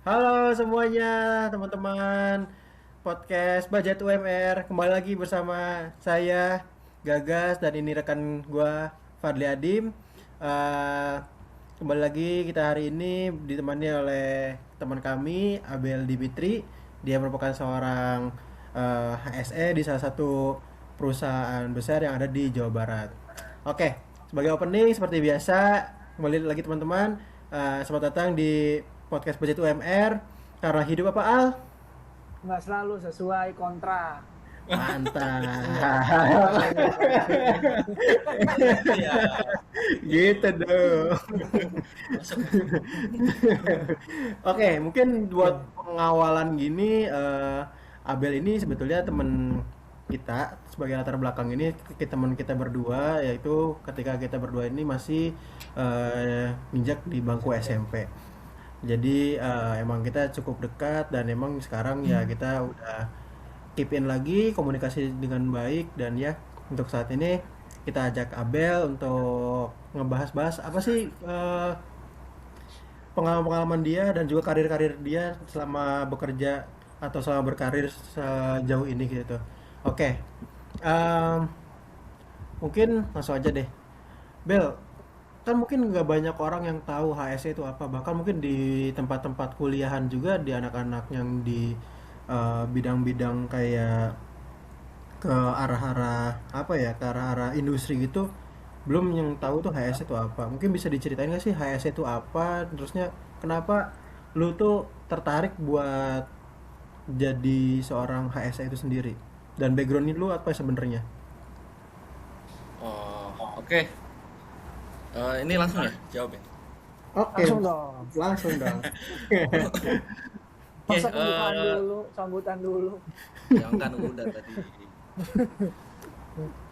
Halo semuanya, teman-teman podcast Budget UMR. Kembali lagi bersama saya Gagas dan ini rekan gua Fadli Adim. Eh, Kembali lagi kita hari ini ditemani oleh teman kami Abel Dimitri. Dia merupakan seorang HSE di salah satu perusahaan besar yang ada di Jawa Barat. Oke, sebagai opening seperti biasa, kembali lagi teman-teman. Selamat datang di podcast Budget UMR. Karena hidup apa Al? Nggak selalu sesuai kontrak. Mantap. Iya, Gitu dong. Oke, mungkin buat pengawalan gini, Abel ini sebetulnya temen kita sebagai latar belakang ini teman kita berdua, yaitu ketika kita berdua ini masih minjak di bangku SMP. Jadi emang kita cukup dekat dan emang sekarang ya kita udah keep in lagi komunikasi dengan baik dan ya untuk saat ini kita ajak Abel untuk ngebahas-bahas apa sih pengalaman-pengalaman dia dan juga karir-karir dia selama bekerja atau selama berkarir sejauh ini gitu. Oke, em, mungkin langsung aja deh. Bel, kan mungkin nggak banyak orang yang tahu HSE itu apa. Bahkan mungkin di tempat-tempat kuliahan juga di anak-anak yang di bidang-bidang kayak ke arah-arah apa ya, ke arah-arah industri gitu belum yang tahu tuh HSE itu apa. Mungkin bisa diceritain nggak sih HSE itu apa, terusnya kenapa lu tuh tertarik buat jadi seorang HSE itu sendiri dan background lu apa sebenarnya? Oh, oke. Ini langsung ya jawab ya. Oke, Langsung dong. langsung dong. Oke, Masa pembukaan dulu, sambutan dulu. yang kan udah tadi.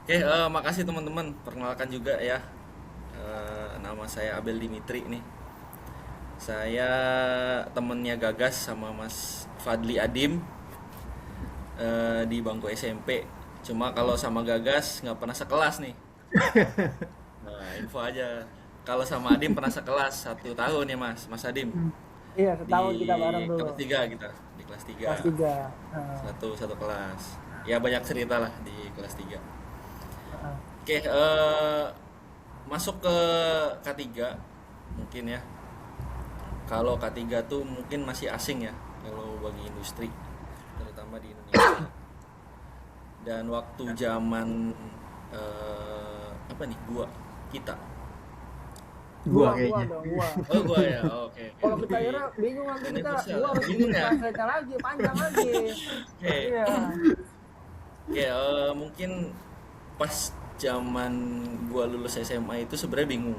Oke, makasih teman-teman. Perkenalkan juga ya. Nama saya Abel Dimitri nih. Saya temennya Gagas sama Mas Fadli Adim di bangku SMP. Cuma kalau sama Gagas nggak pernah sekelas nih. Nah, info aja. Kalau sama Adim pernah sekelas 1 tahun ya Mas Adim. Iya, Di setahun kita bareng dulu. kelas 3 kita, di kelas 3. Kelas 3. Nah, Satu kelas. Ya banyak cerita lah di kelas 3. nah. Oke, masuk ke K3 mungkin ya. Kalau K3 tuh mungkin masih asing ya kalau bagi industri, terutama di Indonesia. Dan waktu zaman apa nih? Kita. Gua Gua kayaknya. dong, gua. Oh, gua ya. Oke, oke. Kalau kita kira bingung nanti kita, Universal. gua harus Bingung bikin ya? cerita lagi, panjang lagi. Oke. Iya. Oke, mungkin pas zaman gua lulus SMA itu sebenarnya bingung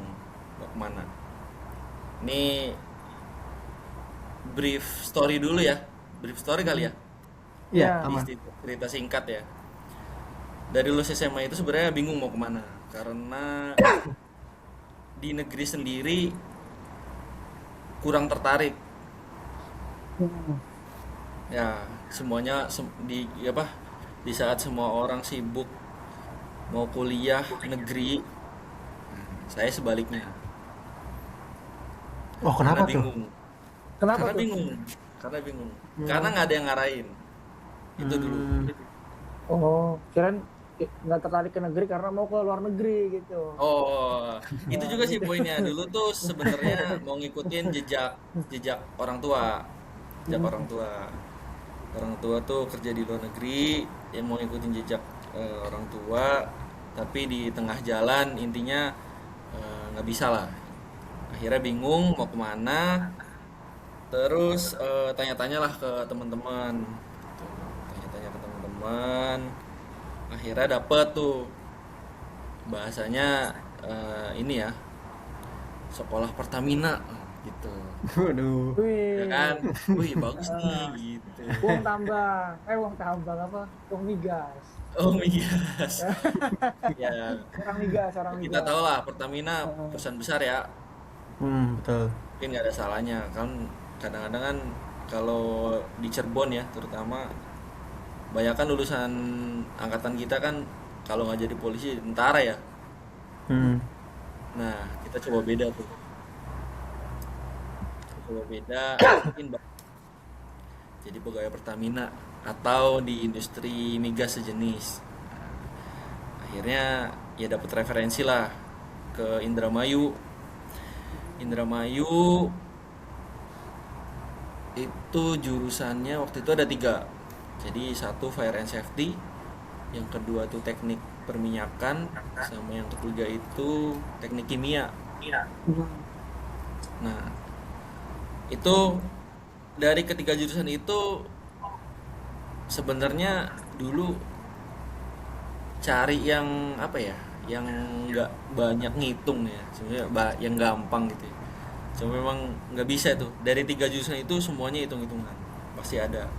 mau kemana. Ini brief story dulu ya, brief story kali ya, Iya, Iya. aman. cerita singkat ya. Dari lulus SMA itu sebenarnya bingung mau kemana, karena di negeri sendiri kurang tertarik. Hmm. Ya, semuanya di apa? Di saat semua orang sibuk mau kuliah negeri, saya sebaliknya. Oh, Karena kenapa tuh? bingung. Kenapa Karena tuh? bingung. Karena bingung. Karena nggak ada yang ngarahin. Itu dulu. Hmm. Oh, kirain nggak tertarik ke negeri karena mau ke luar negeri gitu. Oh, itu juga sih poinnya. Dulu tuh sebenarnya mau ngikutin jejak jejak orang tua. Jejak orang tua. Orang tua tuh kerja di luar negeri, yang mau ngikutin jejak orang tua, tapi di tengah jalan intinya nggak bisa lah. Akhirnya bingung mau kemana. Terus tanya-tanyalah ke teman-teman. Tuh, tanya-tanya ke teman-teman. Akhirnya dapet tuh bahasanya ini ya, sekolah Pertamina gitu. Waduh. Ya Wih, kan? Wih, bagus nih gitu. uang tambang. Uang tambang apa? Uang migas. Oh migas. Ya, Orang migas, orang kita migas. tahu lah Pertamina perusahaan besar ya. Betul. Mungkin nggak ada salahnya kan, kadang-kadang kan kalau di Cirebon ya terutama banyak kan lulusan angkatan kita kan kalau nggak jadi polisi tentara ya. Hmm. Nah kita coba beda tuh, coba beda mungkin jadi pegawai Pertamina atau di industri migas sejenis. Akhirnya ya dapat referensi lah ke Indramayu. Indramayu itu jurusannya waktu itu ada 3. Jadi satu fire and safety, yang kedua tuh teknik perminyakan, sama yang ketiga itu teknik kimia. Nah, itu dari ketiga jurusan itu sebenarnya dulu cari yang apa ya, yang nggak banyak ngitung ya, sebenarnya yang gampang gitu ya. Cuma memang nggak bisa tuh, dari 3 jurusan itu semuanya hitung-hitungan pasti ada.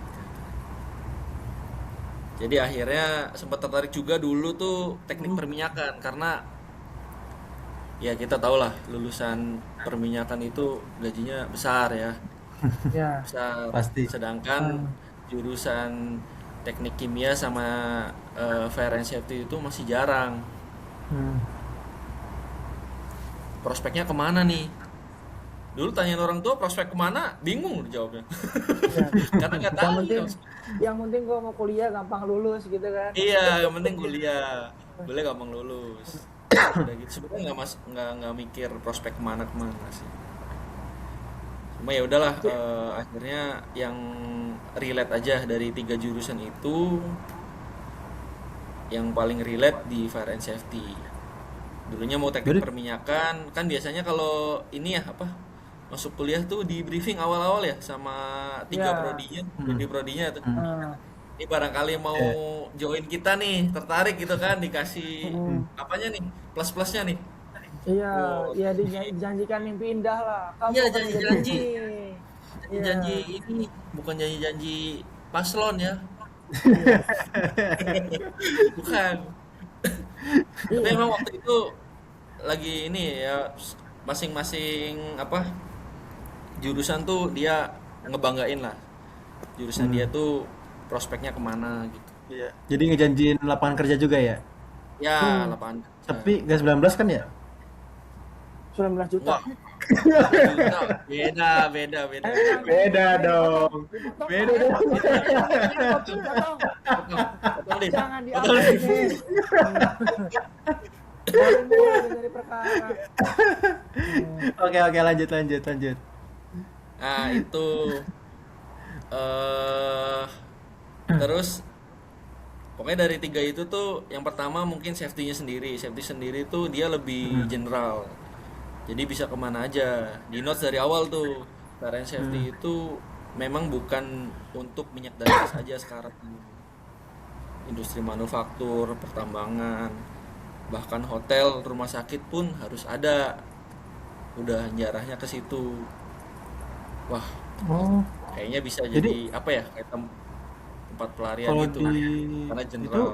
Jadi akhirnya sempat tertarik juga dulu tuh teknik perminyakan, karena ya kita tahu lah lulusan perminyakan itu gajinya besar ya, Ya. besar. Pasti. Sedangkan jurusan teknik kimia sama fire and safety itu masih jarang. Hmm. Prospeknya kemana nih? Dulu tanyain orang tua prospek kemana, bingung jawabnya. Ya. Karena nggak Yang tahu. penting gua mau kuliah gampang lulus gitu kan. Iya, yang penting kuliah, gampang lulus. Udah gitu. Sebenarnya nggak mikir prospek kemana sih. Cuma ya udahlah, akhirnya yang relate aja dari 3 jurusan itu, yang paling relate di fire and safety. Dulunya mau teknik Jadi perminyakan, kan biasanya kalau ini ya apa, masuk kuliah tuh di briefing awal-awal ya sama 3 Ya. prodinya, prodi-prodinya tuh. Nah, Ini barangkali mau ya. join kita nih, tertarik gitu kan, dikasih apanya nih, plus-plusnya nih. iya, Wow. ya dijanjikan mimpi indah lah. Kamu Iya, akan menjadi janji-janji, ini. Iya. janji-janji ini bukan janji-janji paslon ya, bukan. Tapi Iya. emang waktu itu lagi ini ya, masing-masing apa jurusan tuh dia ngebanggain lah, jurusan dia tuh prospeknya kemana gitu. Iya. Jadi ngejanjiin lapangan kerja juga ya. Ya, lapangan kerja. Tapi nggak 19 kan ya? 19 juta. Wah, juta. Beda. Beda dong. Dipotong, Beda. dipotong, dipotong. Potong deh. Jangan Potong diambil deh. nih. Baru mulai dari perkara. Oke, lanjut. Nah, itu eh terus pokoknya dari 3 itu tuh yang pertama mungkin safety sendiri tuh dia lebih general, jadi bisa kemana aja. Di notes dari awal tuh, fire and safety itu memang bukan untuk minyak dan gas aja sekarang, industri manufaktur, pertambangan, bahkan hotel, rumah sakit pun harus ada, udah jarahnya ke situ. Wah, Oh, kayaknya bisa jadi jadi apa ya, kayak tempat pelarian kalau gitu, di karena itu general.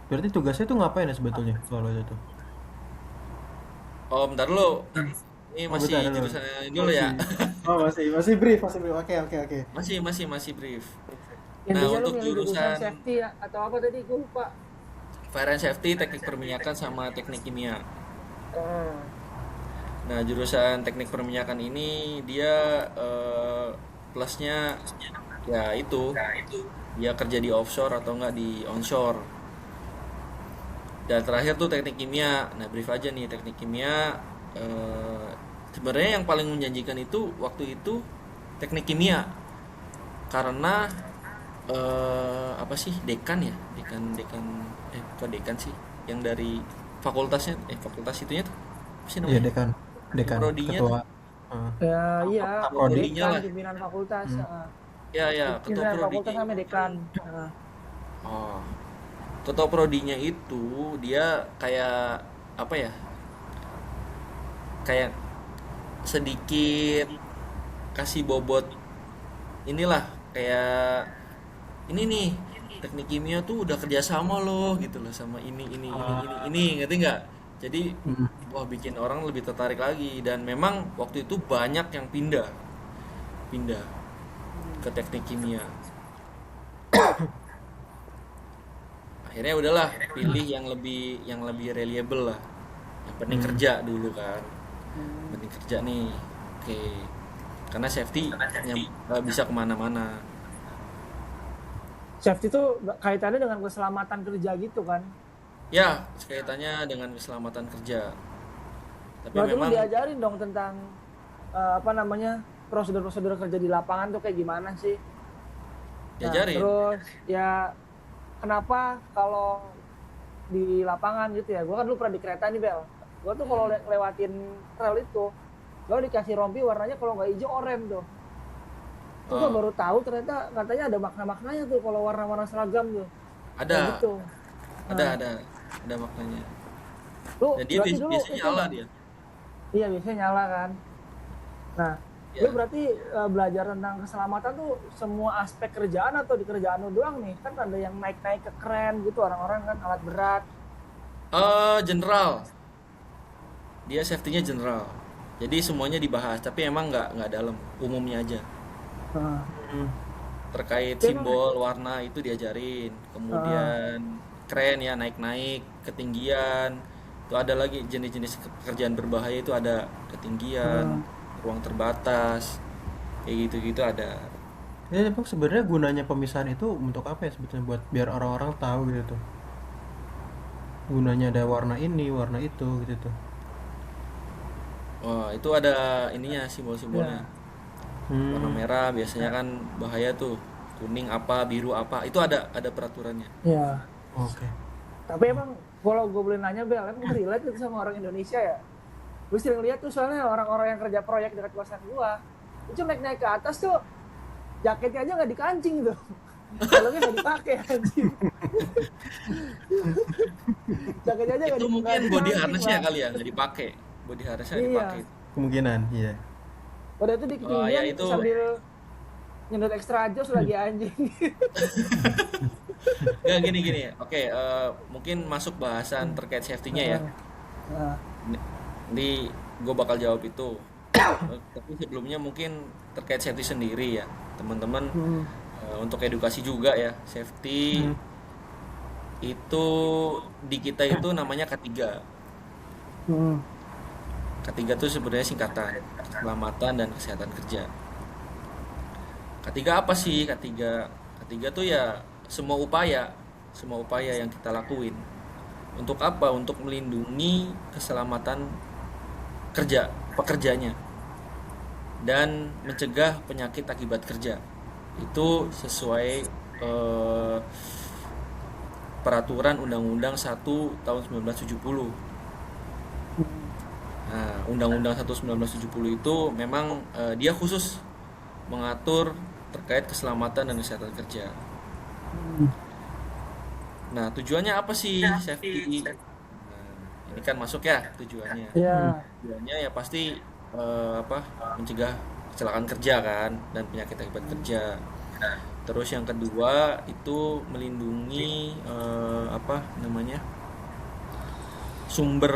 berarti tugasnya tuh ngapain ya sebetulnya kalau itu? Oh, bentar dulu, ini Oh, bentar masih dulu. jurusan ini dulu ya. Masih brief. Oke. masih brief. Nah, Intinya lu untuk milih jurusan jurusan safety ya, atau apa tadi gue lupa. fire and safety, teknik perminyakan sama teknik kimia. Eh, Nah, jurusan teknik perminyakan ini dia plusnya ya itu, dia kerja di offshore atau enggak di onshore. Dan terakhir tuh teknik kimia. Nah, brief aja nih teknik kimia. Sebenarnya yang paling menjanjikan itu waktu itu teknik kimia, karena apa sih, dekan ya, dekan bukan dekan sih, yang dari fakultasnya, fakultas itunya tuh apa sih Iya, namanya, dekan, prodinya ketua. tuh, ya iya, Ketua prodi. prodinya dekan, lah. pimpinan fakultas. Ya, ketua Pimpinan fakultas prodinya. sama dekan. Oh, ketua prodinya itu dia kayak apa ya, kayak sedikit kasih bobot inilah, kayak ini nih, teknik kimia tuh udah kerjasama loh gitu loh sama ini, ngerti nggak? Jadi wah, bikin orang lebih tertarik lagi. Dan memang waktu itu banyak yang pindah ke teknik kimia. Akhirnya udahlah, pilih yang lebih reliable lah, yang penting kerja dulu kan, penting kerja nih. Oke, karena safety bisa kemana-mana. Safety itu kaitannya dengan keselamatan kerja gitu kan. Ya, kaitannya dengan keselamatan kerja. Tapi Berarti lu memang diajarin dong tentang apa namanya, prosedur-prosedur kerja di lapangan tuh kayak gimana sih. Nah, diajarin. terus ya kenapa kalau di lapangan gitu ya, gue kan dulu pernah di kereta nih Bel, gue tuh kalau lewatin rel itu gue dikasih rompi warnanya kalau nggak hijau oranye tuh. Terus gue Oh, baru tahu ternyata katanya ada makna-maknanya tuh kalau warna-warna seragam tuh kayak ada, gitu. ada, Nah, ada, ada maknanya. lu Dan dia berarti dulu biasanya itu nyala nggak, dia. iya biasanya nyala kan. Nah, lu Ya. berarti belajar tentang keselamatan tuh semua aspek kerjaan atau di kerjaan lu doang nih? Kan ada yang naik-naik ke kren gitu orang-orang kan alat berat. General. Dia safety-nya general. Jadi semuanya dibahas, tapi emang nggak dalam, umumnya aja. Nah, Hmm. Terkait dia emang simbol, warna itu diajarin. uh, Kemudian keren ya, naik-naik, ketinggian. Itu ada lagi jenis-jenis pekerjaan berbahaya itu ada ketinggian, uh, ruang terbatas, kayak gitu-gitu ada. Ya, emang sebenarnya gunanya pemisahan itu untuk apa ya sebetulnya, buat biar orang-orang tahu gitu tuh. Gunanya ada warna ini, warna itu gitu tuh. Wah, itu ada ininya simbol-simbolnya. ya, Warna Hmm. merah biasanya kan bahaya tuh. Kuning apa, biru apa, itu ada peraturannya. ya. Oke. Tapi emang kalau gue boleh nanya Bel, emang relate gitu sama orang Indonesia ya? Gue sering lihat tuh soalnya orang-orang yang kerja proyek dekat kosan gua, itu naik-naik ke atas tuh jaketnya aja nggak dikancing tuh. Helmnya nggak dipakai anjing. Jaketnya aja Itu nggak mungkin body dikancing harness-nya lah. kali ya, nggak dipakai. Body harness-nya nggak dipakai. Iya. Kemungkinan, iya. Udah itu di Wah, ya ketinggian itu sambil nyedot extra jos lagi anjing. nggak gini-gini. Oke, mungkin masuk bahasan terkait safety-nya ya. Nah, nah, Nanti gue bakal jawab itu. Tapi sebelumnya mungkin terkait safety sendiri ya, teman-teman. hmm, Untuk edukasi juga ya, safety Hmm. itu di kita itu namanya K3. hmm, K3 itu sebenarnya singkatan keselamatan dan kesehatan kerja. K3 apa sih K3? K3 tuh ya semua upaya yang kita lakuin. Untuk apa? Untuk melindungi keselamatan pekerjanya dan mencegah penyakit akibat kerja. Itu sesuai eh, peraturan Undang-Undang 1 tahun 1970. Nah, Undang-Undang 1 1970 itu memang dia khusus mengatur terkait keselamatan dan kesehatan kerja. hmm. Nah, tujuannya apa sih safety? Nah, ini kan masuk ya tujuannya. Hmm. Ya, Tujuannya ya pasti apa? Mencegah kecelakaan kerja kan dan penyakit akibat kerja. Terus yang kedua itu melindungi apa namanya? Sumber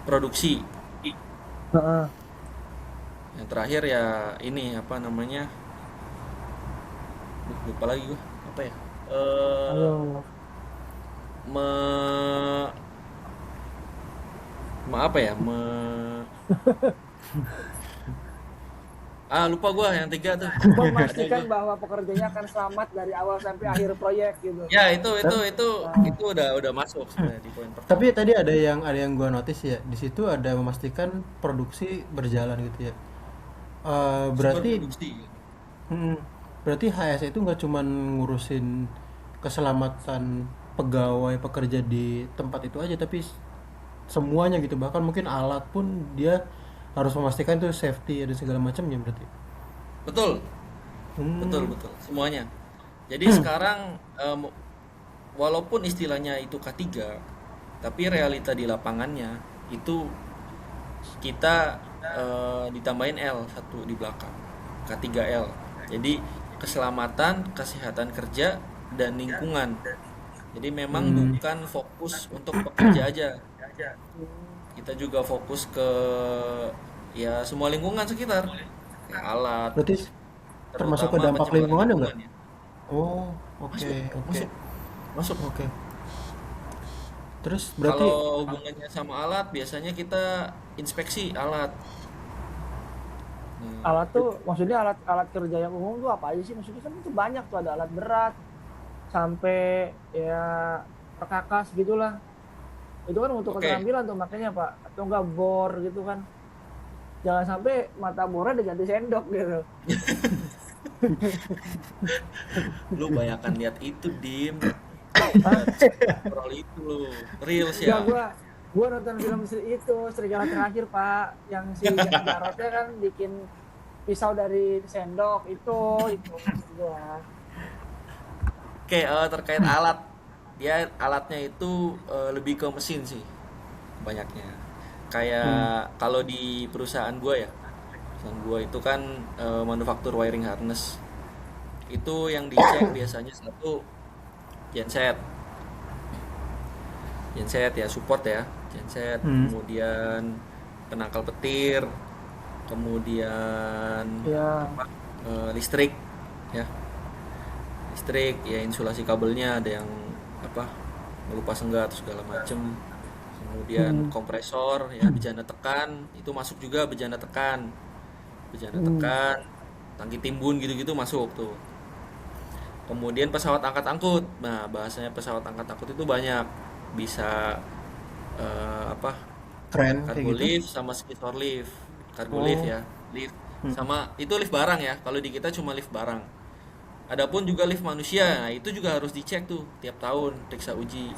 produksi. heeh. Yang terakhir ya ini apa namanya? Lupa lagi gua. Apa ya? Eh Ayo. me, apa ya? Lupa gua yang tiga tuh. Ada Memastikan gua. bahwa pekerjanya akan selamat dari awal sampai akhir proyek gitu. Ya, itu itu Ta- itu Nah, itu udah masuk sebenarnya di poin Tapi pertama. tadi ada yang gua notice ya. Di situ ada memastikan produksi berjalan gitu ya. Sumber Berarti produksi. hmm, berarti HSE itu nggak cuman ngurusin keselamatan pegawai pekerja di tempat itu aja, tapi semuanya gitu. Bahkan mungkin alat pun dia harus memastikan itu safety ada segala macamnya berarti. Betul, betul, Hmm. betul. Semuanya. Jadi sekarang walaupun istilahnya itu K3, tapi realita di lapangannya itu kita ditambahin L1 di belakang. K3L. Jadi keselamatan, kesehatan kerja dan lingkungan. Jadi memang Hmm. bukan fokus untuk pekerja aja. Kita juga fokus ke ya semua lingkungan sekitar. Kayak alat, Berarti termasuk ke terutama dampak pencemaran lingkungan lingkungan enggak? ya. Oh, oke, Masuk, oke. masuk, masuk. Oke. Terus berarti Kalau hubungannya sama alat, biasanya kita inspeksi alat. Nah, Alat tuh maksudnya alat kerja yang umum tuh apa aja sih? Maksudnya kan itu banyak tuh, ada alat berat sampai ya perkakas gitulah. Itu kan untuk oke, keterampilan tuh makanya Pak, atau enggak bor gitu kan. Jangan sampai mata bornya diganti sendok gitu. lu bayangkan lihat itu dim, Hah? lihat scroll itu lu, reels Enggak, ya. gua nonton film itu Serigala Terakhir Pak, yang si Jarotnya kan bikin pisau dari sendok itu maksud gua. Oke, terkait alat, dia alatnya itu lebih ke mesin sih, banyaknya. Hmm. Kayak kalau di perusahaan gua ya, perusahaan gua itu kan manufaktur wiring harness. Itu yang dicek biasanya satu genset, genset ya support ya, genset, Hmm. kemudian penangkal petir, kemudian Ya, apa listrik ya, listrik ya, insulasi kabelnya ada yang apa melupas enggak atau segala macem, kemudian hmm, kompresor ya, bejana tekan itu masuk juga, bejana hmm, tekan, tangki timbun gitu-gitu masuk tuh. Kemudian pesawat angkat angkut, nah bahasanya pesawat angkat angkut itu banyak, bisa apa, Keren kayak cargo gitu. lift sama skisor lift. Cargo lift Oh. ya, lift Hmm. sama itu lift barang ya, kalau di kita cuma lift barang. Adapun juga lift manusia, nah itu juga harus dicek tuh tiap tahun, periksa uji.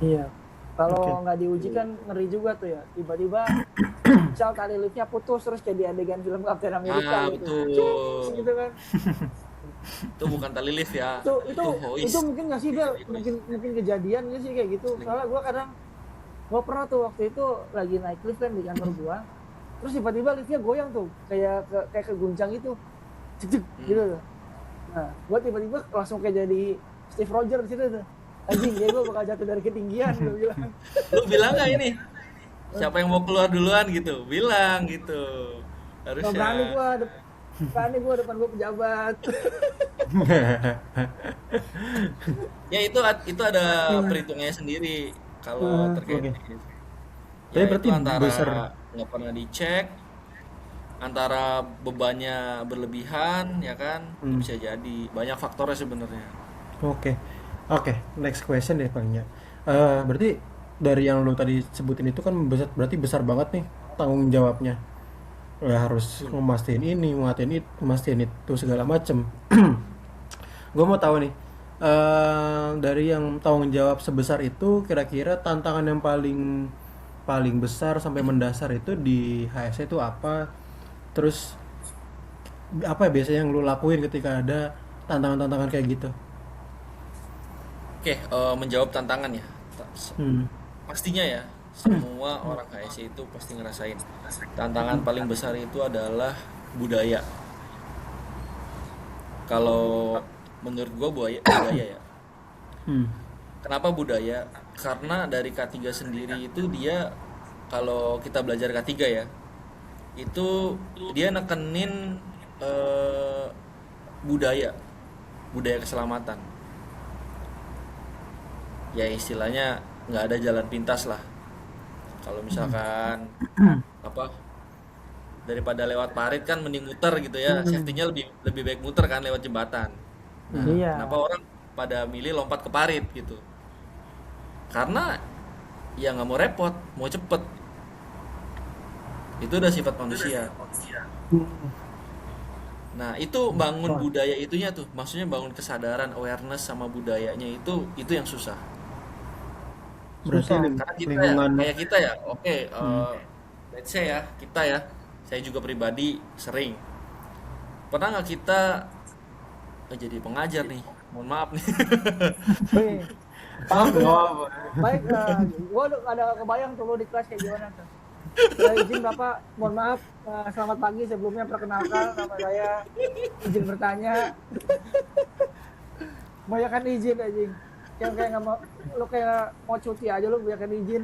iya. Oke. Kalau nggak diuji kan ngeri juga tuh ya. Tiba-tiba misal tali liftnya putus terus jadi adegan film Captain America Ah, gitu. Cus, betul. gitu kan. Itu bukan tali lift ya, Itu itu itu itu hoist. mungkin nggak sih Bel? Hoist. Mungkin mungkin kejadian nggak sih kayak gitu. Asli. Soalnya gua pernah tuh waktu itu lagi naik lift kan di kantor gua. Terus tiba-tiba liftnya goyang tuh, kayak keguncang gitu. Cek cek gitu Hmm. tuh. Nah, gua tiba-tiba langsung kayak jadi Steve Rogers di situ tuh. Anjing, kayak gua bakal jatuh dari ketinggian gua bilang. Lu bilang nggak ini? Siapa yang mau keluar duluan gitu? Bilang gitu. Gak berani Harusnya. gua, berani gua depan gua pejabat. Ya itu ada perhitungannya sendiri kalau terkait Oke. ini. Tapi Ya itu berarti besar. antara nggak pernah dicek, antara bebannya berlebihan, ya kan? Itu Hmm. bisa jadi. Banyak faktornya sebenarnya. Oke. Oke, next question deh palingnya. Berarti dari yang lo tadi sebutin itu kan besar, berarti besar banget nih tanggung jawabnya. Ya harus Hmm. memastikan ini, memastikan itu segala macem. Gue mau tahu nih, dari yang tanggung jawab sebesar itu, kira-kira tantangan yang paling paling besar sampai mendasar itu di HS itu apa? Terus apa ya biasanya yang lo lakuin ketika ada tantangan-tantangan kayak gitu? Oke, menjawab tantangan ya. Hmm. Pastinya ya, semua orang HSI itu pasti ngerasain. Tantangan paling besar itu adalah budaya. Kalau menurut gua budaya ya. Hmm. Kenapa budaya? Karena dari K3 sendiri itu dia, kalau kita belajar K3 ya, itu dia nekenin eh, budaya, budaya keselamatan. Ya istilahnya nggak ada jalan pintas lah. Kalau misalkan apa, daripada lewat parit kan mending muter gitu ya. Hmm, Safety-nya lebih lebih baik muter kan lewat jembatan. Nah, Hmm. kenapa iya. orang pada milih lompat ke parit gitu? Karena ya nggak mau repot, mau cepet. Itu udah sifat manusia. Hmm, Nah, itu bangun wah, budaya itunya tuh. Maksudnya bangun kesadaran, awareness sama budayanya itu yang susah. Berarti susah. Karena kita ya, lingkungan. kayak kita ya, oke, Hmm. let's say ya, kita ya, saya juga pribadi sering. Pernah nggak kita jadi pengajar nih? Mohon maaf nih. Wih, Pak Oh, Abdul, gak baik, gua udah ada kebayang tuh lo di kelas kayak gimana tuh. Izin Bapak, mohon maaf, selamat pagi sebelumnya perkenalkan nama saya, izin bertanya, banyakan izin anjing. Yang kayak nggak mau, lo kayak mau cuti aja lo banyakan izin.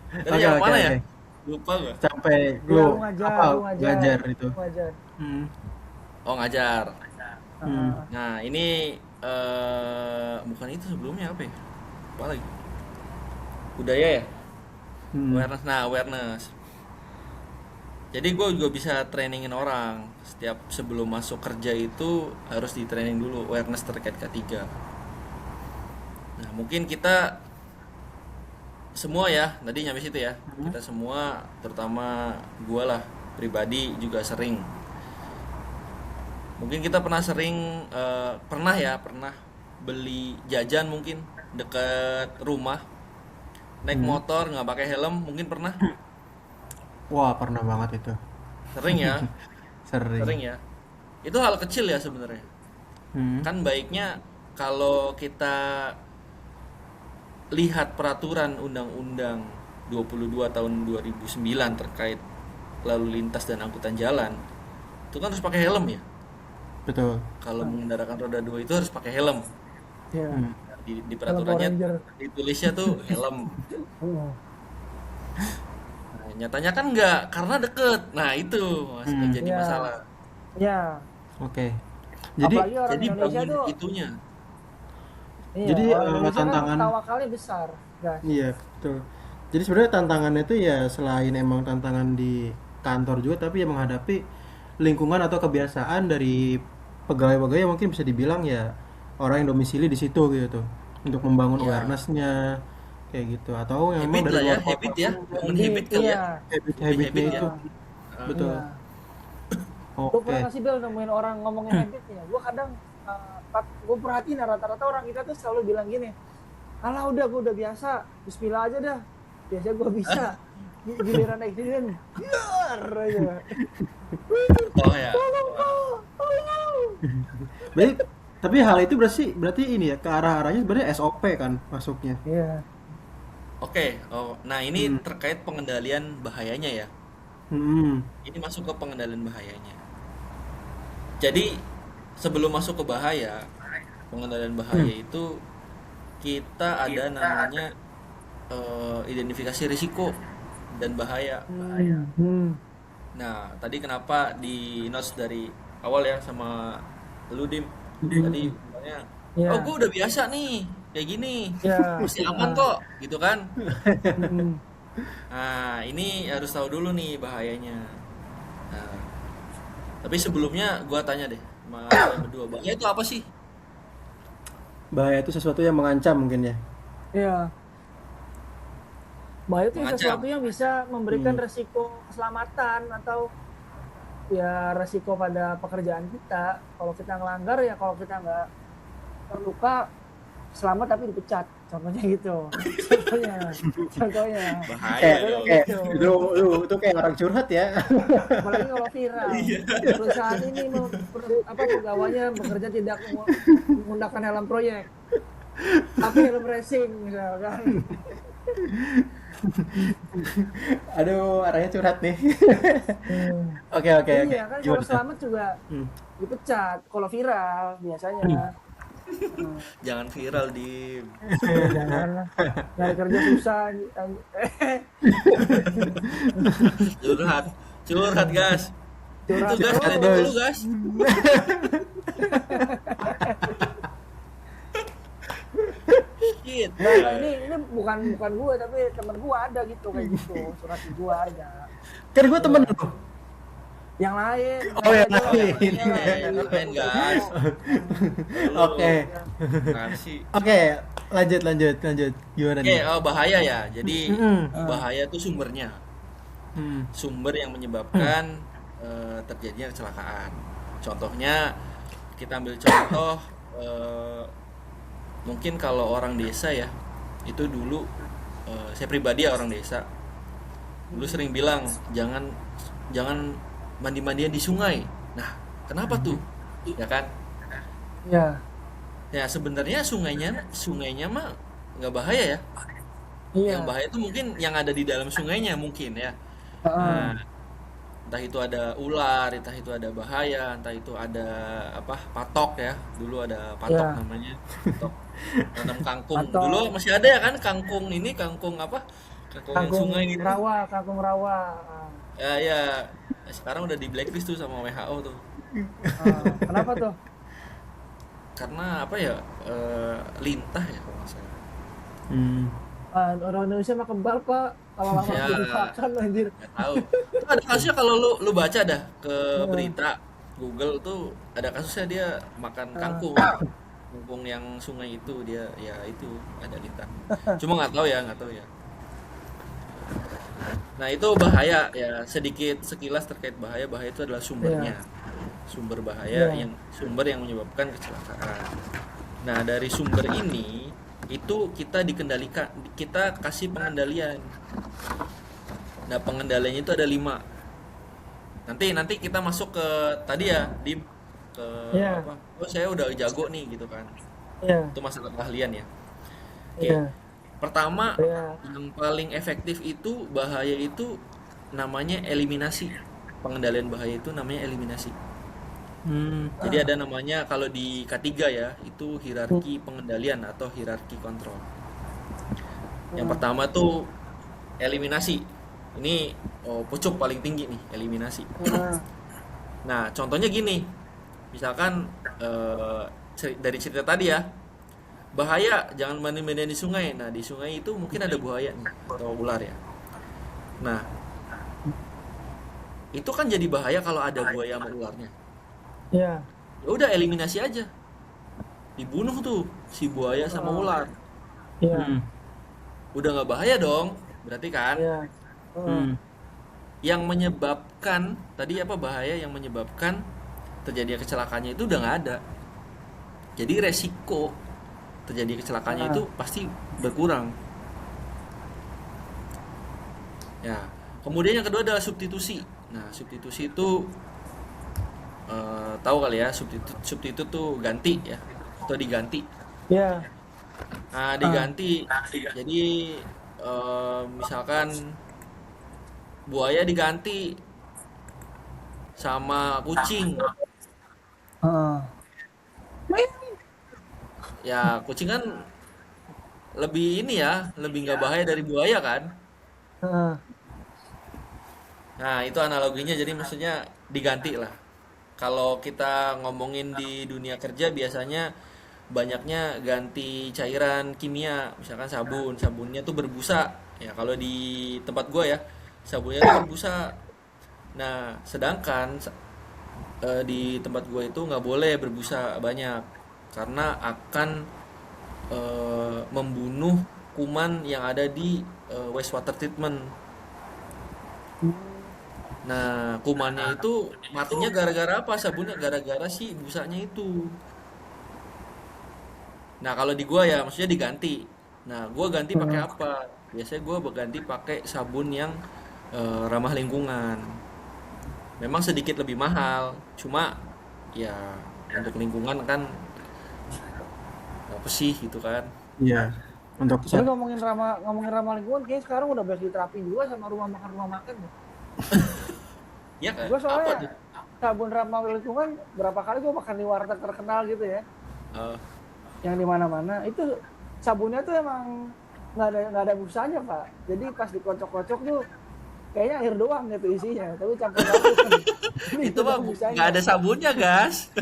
Tadi Oke, yang oke, mana ya? oke. Lupa gak? Sampai Ya lu apa lu ngajar, ngajar itu? lu ngajar. Hmm. Oh, ngajar. Hmm. Uh, Nah, ini bukan itu sebelumnya apa ya? Apa lagi? budaya ya, Hmm. awareness. Nah, awareness. Jadi gue juga bisa trainingin orang. Setiap sebelum masuk kerja itu harus di training dulu awareness terkait K3. Nah, mungkin kita semua ya, tadi nyampe situ ya. Kita semua, terutama gue lah pribadi juga sering. Mungkin kita pernah sering pernah beli jajan mungkin dekat rumah, naik motor nggak pakai helm, mungkin pernah. Wah, pernah banget itu. Sering ya, Sering. sering ya. Itu hal kecil ya sebenarnya. Hmm. Kan baiknya kalau kita lihat peraturan Undang-Undang 22 tahun 2009 terkait lalu lintas dan angkutan jalan, itu kan harus pakai helm ya. Betul. Kalau mengendaраkan roda dua itu harus pakai helm. Ya. Hmm. Di Kalau Power peraturannya Ranger. ditulisnya tuh helm. Oh. Nah, nyatanya kan enggak karena deket. Nah, itu masih jadi Ya. masalah. Ya. Oke. Jadi Apalagi orang Jadi Indonesia bangun tuh, itunya. iya, jadi orang Indonesia kan tantangan tawakalnya besar, guys. iya, betul. Jadi sebenarnya tantangannya itu ya selain emang tantangan di kantor juga tapi ya menghadapi lingkungan atau kebiasaan dari pegawai-pegawai yang mungkin bisa dibilang ya orang yang domisili di situ gitu untuk membangun Ya, awareness-nya kayak gitu atau yang memang habit dari lah ya, luar kota habit ya. pun Bangun Jadi, habit kali ya. iya, Habit habit-habitnya habit ya. itu Ah, betul. iya. Gue Oke. pernah ngasih Bel nemuin orang ngomongin habitnya. Gue kadang, gue perhatiin rata-rata orang kita tuh selalu bilang gini, alah udah gue udah biasa, Bismillah aja dah. Biasa gue bisa. Giliran accident, biar aja. Oh ya. Berarti tapi hal itu berarti ini ya ke arah-arahnya sebenarnya SOP kan masuknya. Iya. Oke. Oh, nah ini terkait pengendalian bahayanya ya. Hmm. Ini masuk ke pengendalian bahayanya. Jadi sebelum masuk ke bahaya, pengendalian bahaya itu kita ada namanya identifikasi risiko dan bahaya. Hmm. Nah, tadi kenapa di notes dari awal ya sama lu Dim? Tadi bilangnya, Iya. oh gue udah biasa nih, kayak gini, Iya. masih aman kok, gitu kan? Hmm. Nah, ini harus tahu dulu nih bahayanya. Nah, tapi sebelumnya gua tanya deh sama kalian berdua, bahaya itu apa sih? Bahaya itu sesuatu yang mengancam mungkin ya. Iya. Bahaya itu Mengancam. sesuatu yang bisa memberikan resiko keselamatan atau ya resiko pada pekerjaan kita. Kalau kita ngelanggar ya kalau kita nggak terluka selamat tapi dipecat. Contohnya gitu. Contohnya. Bahaya loh. Itu kayak orang curhat ya. Apalagi kalau viral. Perusahaan ini pegawainya bekerja tidak menggunakan helm proyek. Tapi helm racing misalkan. Aduh, arahnya curhat nih. Oke. Iya kan kalau selamat juga dipecat. Kalau viral biasanya. Jangan viral Dim. Jangan nyari kerja susah. Curhat gas. Curhat Itu gas dari terus. dulu gas. Shit. Nah, ini bukan gue tapi temen gue ada gitu kayak gitu. Surat gue ada. Kan gue temen lu. Yang lain. Oh, yang itu, lain. Ngapain gas? Oke. Kan sih. Oke, lanjut. Gimana Oke, nih? bahaya ya. Jadi Mm-mm. bahaya itu sumbernya. Sumber yang menyebabkan terjadinya kecelakaan. Contohnya kita ambil contoh mungkin kalau orang desa ya, itu dulu saya pribadi ya orang desa. Dulu sering bilang jangan mandi-mandian di sungai. Nah, kenapa tuh? Ya kan? Ya. Ya sebenarnya sungainya mah nggak bahaya ya. Iya. Yang bahaya itu mungkin yang ada di dalam sungainya mungkin ya. Heeh. Nah, entah itu ada ular, entah itu ada bahaya, entah itu ada patok ya. Dulu ada patok Ya. namanya. Patok tanam kangkung. Patok. Dulu masih ada ya kan kangkung ini, kangkung yang Kangkung sungai gitu. kangkung rawa. Ya. Sekarang udah di blacklist tuh sama WHO tuh. Kenapa tuh? Karena lintah ya kalau nggak salah. Orang Indonesia mah kebal pak, kalau lama Ya, jadi makan anjir. nggak tahu. Itu ada kasusnya kalau lu baca dah ke Heeh. berita Google tuh ada kasusnya dia makan Heeh. kangkung. Kangkung yang sungai itu dia ya itu ada lintah. Cuma nggak tahu ya. Nah, itu bahaya ya. Sedikit sekilas terkait bahaya. Bahaya itu adalah Iya, sumbernya. iya, Sumber yang menyebabkan kecelakaan. Nah, dari sumber ini itu kita dikendalikan, kita kasih pengendalian. Nah, pengendaliannya itu ada 5. Nanti nanti kita masuk ke tadi ya, di ke iya, apa? Oh, saya udah jago nih gitu kan. iya, Itu masalah keahlian ya. Oke. iya, Pertama, iya. yang paling efektif itu bahaya itu namanya eliminasi. Pengendalian bahaya itu namanya eliminasi. Hmm. Jadi ada namanya kalau di K3 ya, itu hierarki pengendalian atau hierarki kontrol. Yang Heeh. pertama tuh eliminasi. Ini pucuk paling tinggi nih, eliminasi. Heeh. Nah, contohnya gini. Misalkan dari cerita tadi ya, bahaya jangan mandi-mandian di sungai. Nah, di sungai itu mungkin ada buaya nih atau ular ya. Nah, itu kan jadi bahaya kalau ada buaya sama ularnya. Iya. Ya udah eliminasi aja. Dibunuh tuh si buaya sama Heeh. ular. Iya, Hmm. Udah nggak bahaya dong. Berarti kan iya. Heeh. Hmm. yang menyebabkan tadi apa bahaya yang menyebabkan terjadinya kecelakaannya itu udah nggak ada. Jadi resiko terjadi kecelakaannya Heeh. itu pasti berkurang. Ya. Kemudian yang kedua adalah substitusi. Nah, substitusi itu tahu kali ya, substitut tuh ganti ya atau diganti. Iya. Nah, Ah. diganti. Jadi misalkan buaya diganti sama kucing. Heeh. Ya, kucing kan lebih ini ya, lebih nggak bahaya dari buaya kan. Heeh. Nah, itu analoginya jadi maksudnya diganti lah. Kalau kita ngomongin di dunia kerja biasanya banyaknya ganti cairan kimia, misalkan sabun, sabunnya tuh berbusa. Ya, kalau di tempat gua ya, sabunnya tuh berbusa. Nah, sedangkan di tempat gua itu nggak boleh berbusa banyak karena akan membunuh kuman yang ada di wastewater treatment. Nah, kumannya itu matinya gara-gara apa? Sabunnya gara-gara si busanya itu. Nah, kalau di gua ya maksudnya diganti. Nah, gua ganti pakai Heeh. apa? Biasanya gua berganti pakai sabun yang ramah lingkungan. Memang sedikit lebih mahal, cuma ya untuk lingkungan kan apa sih gitu kan. Iya. Untuk Tapi ngomongin ramah lingkungan, kayaknya sekarang udah banyak diterapin juga sama rumah makan ya. Ya kan? Gue Apa soalnya tuh? sabun ramah lingkungan berapa kali gue makan di warteg terkenal gitu ya, Eh, yang di mana-mana itu sabunnya tuh emang nggak ada busanya pak. Jadi pas dikocok-kocok tuh kayaknya air doang gitu isinya, tapi campur sabun. Jadi itu itu mah dong nggak busanya. ada sabunnya, gas.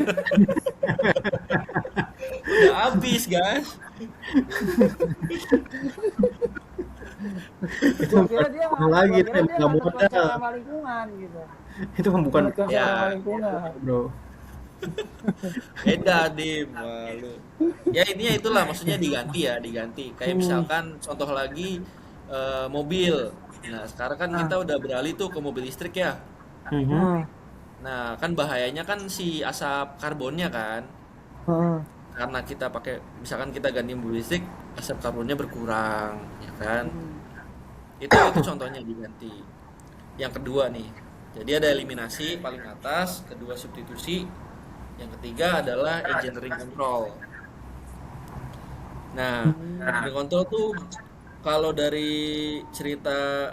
Udah habis, gas. itu mahal lagi Gua itu kira emang dia nggak nganut konsep modal. ramah lingkungan gitu. Itu kan bukan Nganut konsep ramah Ya, lingkungan. bro. beda dim malu. Ya intinya itulah maksudnya diganti ya, diganti. Kayak Hmm. misalkan contoh lagi mobil. Nah, sekarang kan Ah. kita udah beralih tuh ke mobil listrik ya. Mhm. Hmm. Nah, kan bahayanya kan si asap karbonnya kan. Hmm. Karena kita pakai misalkan kita ganti mobil listrik, asap karbonnya berkurang, ya kan? Itu contohnya diganti. Yang kedua nih. Jadi ada eliminasi paling atas, kedua substitusi, yang ketiga adalah engineering control. Nah, engineering control tuh kalau dari cerita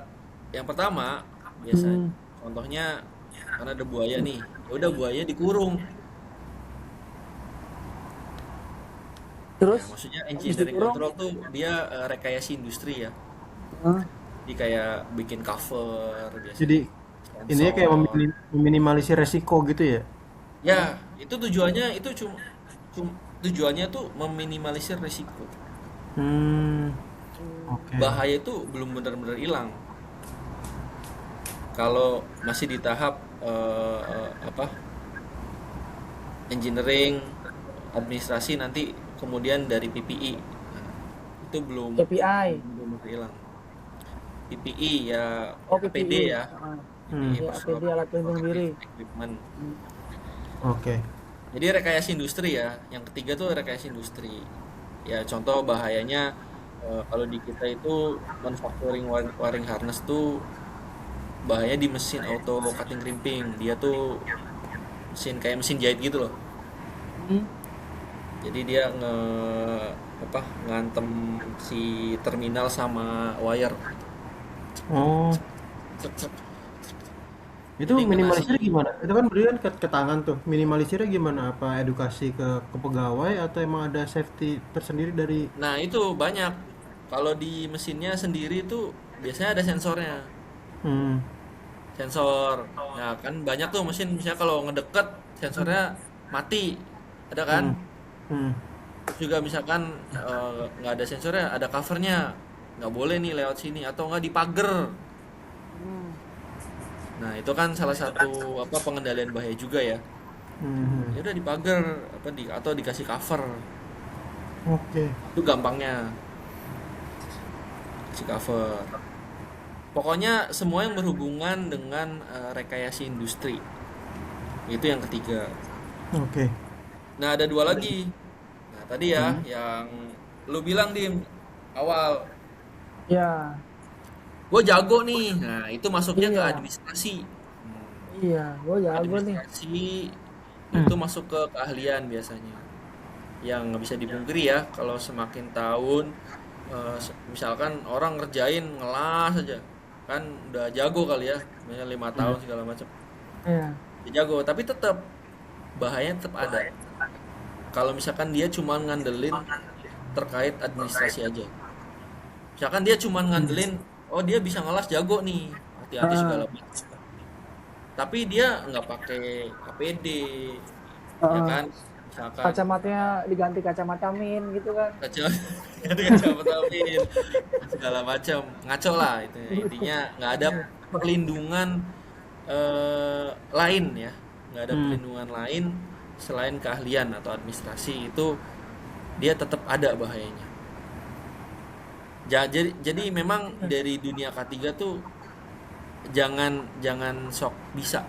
yang pertama biasanya Hmm. contohnya karena ada buaya nih, ya udah buaya dikurung. Ya, Terus maksudnya habis engineering dikurung. control tuh dia rekayasa industri ya. Hmm. Jadi kayak bikin cover Jadi biasanya, ininya kayak sensor. meminimalisir resiko gitu ya. Ya, itu tujuannya itu tujuannya tuh meminimalisir risiko. Hmm. Oke. bahaya itu belum benar-benar hilang. Kalau masih di tahap apa, engineering, administrasi, nanti kemudian dari PPI. Nah, itu belum KPI. belum benar hilang. PPI ya, Oh, APD PPI. ya, Hmm. PPI, Ya, personal APD alat pelindung diri. protective equipment. Hmm. Oke. Jadi rekayasa industri ya. Yang ketiga tuh rekayasa industri. Ya contoh bahayanya, kalau di kita itu manufacturing wiring harness tuh bahaya di mesin auto cutting crimping. Dia tuh mesin kayak mesin jahit gitu loh. Hmm. Jadi dia apa, ngantem si terminal sama wire. Oh, Cek, cek. itu Jadi kena si, minimalisirnya gimana? Itu kan berarti kan ke tangan tuh. Minimalisirnya gimana? Apa edukasi ke pegawai atau emang ada safety tersendiri dari. nah itu banyak. Kalau di mesinnya sendiri tuh biasanya ada sensornya. Hmm. Sensor. Nah, kan banyak tuh mesin, misalnya kalau ngedeket sensornya mati. Ada kan? Hmm. Hmm. Terus juga misalkan nggak ada sensornya, ada covernya. Nggak boleh nih lewat sini atau nggak dipager. Hmm. Nah, itu kan salah satu apa, pengendalian bahaya juga ya. Hmm. Ya udah dipager apa atau dikasih cover. Oke. Itu gampangnya, kasih cover. Pokoknya semua yang berhubungan dengan rekayasa industri. Itu yang ketiga. Oke. Nah, ada dua lagi. Nah, tadi ya Hmm. yang lu bilang di awal, Ya, gue jago nih. Nah, itu masuknya ke iya, administrasi. Hmm, iya, gue jago nih. administrasi Hmm. itu masuk ke keahlian biasanya. Yang nggak bisa dipungkiri ya, kalau semakin tahun, misalkan orang ngerjain ngelas aja, kan udah jago kali ya, misalnya 5 tahun Hmm. segala macam, Iya. dia jago. Tapi tetap bahayanya tetap ada. Kalau misalkan dia cuma ngandelin terkait administrasi aja. Misalkan dia cuma ngandelin, oh dia bisa ngelas jago nih, hati-hati segala Ah, macam. Tapi dia nggak pakai APD, ya ah, kan? Misalkan kacamatanya diganti kacamata min gitu kan. kaca, kacamata pin, segala macam, ngaco lah itu. Intinya nggak ada perlindungan lain ya, nggak ada Hmm. perlindungan lain selain keahlian atau administrasi itu, dia tetap ada bahayanya. Jadi memang dari dunia K3 tuh jangan jangan sok bisa.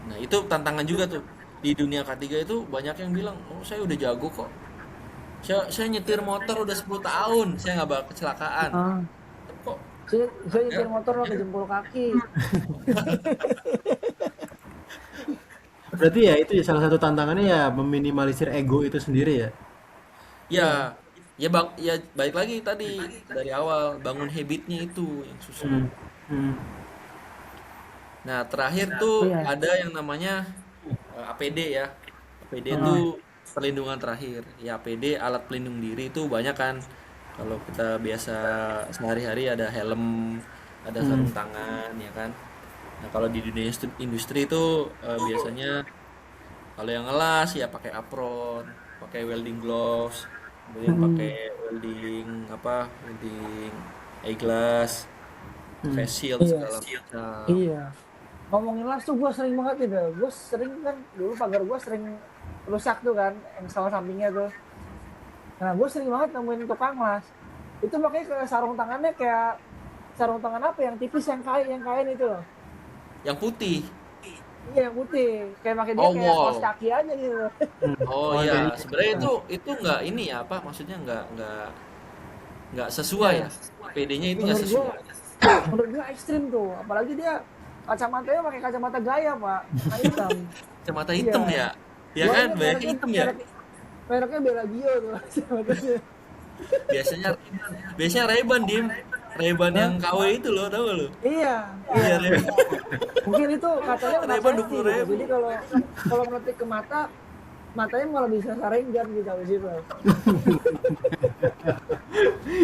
Nah, itu tantangan juga tuh. Di dunia K3 itu banyak yang bilang, "Oh, saya udah jago kok. Saya nyetir motor udah 10 tahun, saya nggak bakal kecelakaan." Ah, Tapi kok saya ya, nyetir motor pakai jempol kaki. Berarti ya itu ya salah satu tantangannya ya meminimalisir ego itu sendiri ya. Iya. ya, ya balik lagi tadi dari awal, bangun habitnya itu yang susah. Hmm. Hmm. Nah, terakhir tuh Iya. ada yang namanya APD ya. APD itu Ah, perlindungan terakhir. Ya APD, alat pelindung diri itu banyak kan. Kalau kita biasa sehari-hari ada helm, ada Hmm. sarung tangan, ya kan. Nah, kalau di dunia industri itu biasanya kalau yang ngelas ya pakai apron, pakai welding gloves, kemudian pakai mm, welding apa, welding eyeglass, Hmm. face shield iya, segala macam. iya. Ngomongin las tuh gue sering banget ya, Bel. Gue sering kan dulu pagar gue sering rusak tuh kan, yang sama sampingnya tuh. Nah, gue sering banget nemuin tukang las. Itu pakai ke sarung tangannya kayak sarung tangan apa yang tipis yang kain itu loh. Yang putih. Iya yang putih. Kayak pakai dia Oh, kayak kaos wow. kaki aja gitu. Hmm. Oh Oh, iya, jadi sebenarnya itu nggak ini ya, apa maksudnya, nggak sesuai ya. Iya. PD-nya itu nggak Menurut gue, sesuai. menurut gue ekstrim tuh. Apalagi dia kacamatanya pakai kacamata gaya pak, warna hitam. Kacamata hitam Iya. ya, ya Gue kan, inget banyak hitam ya. mereknya Bellagio tuh kacamatanya. Biasanya biasanya Ray-Ban dim, Ray-Ban yang Hah? KW itu loh, tahu gak lo? Iya, Iya iya. Ray-Ban, Mungkin itu katanya nggak Ray-Ban safety gitu. 20.000. Jadi kalau kalau menetik ke mata, matanya malah bisa saringan gitu habis itu.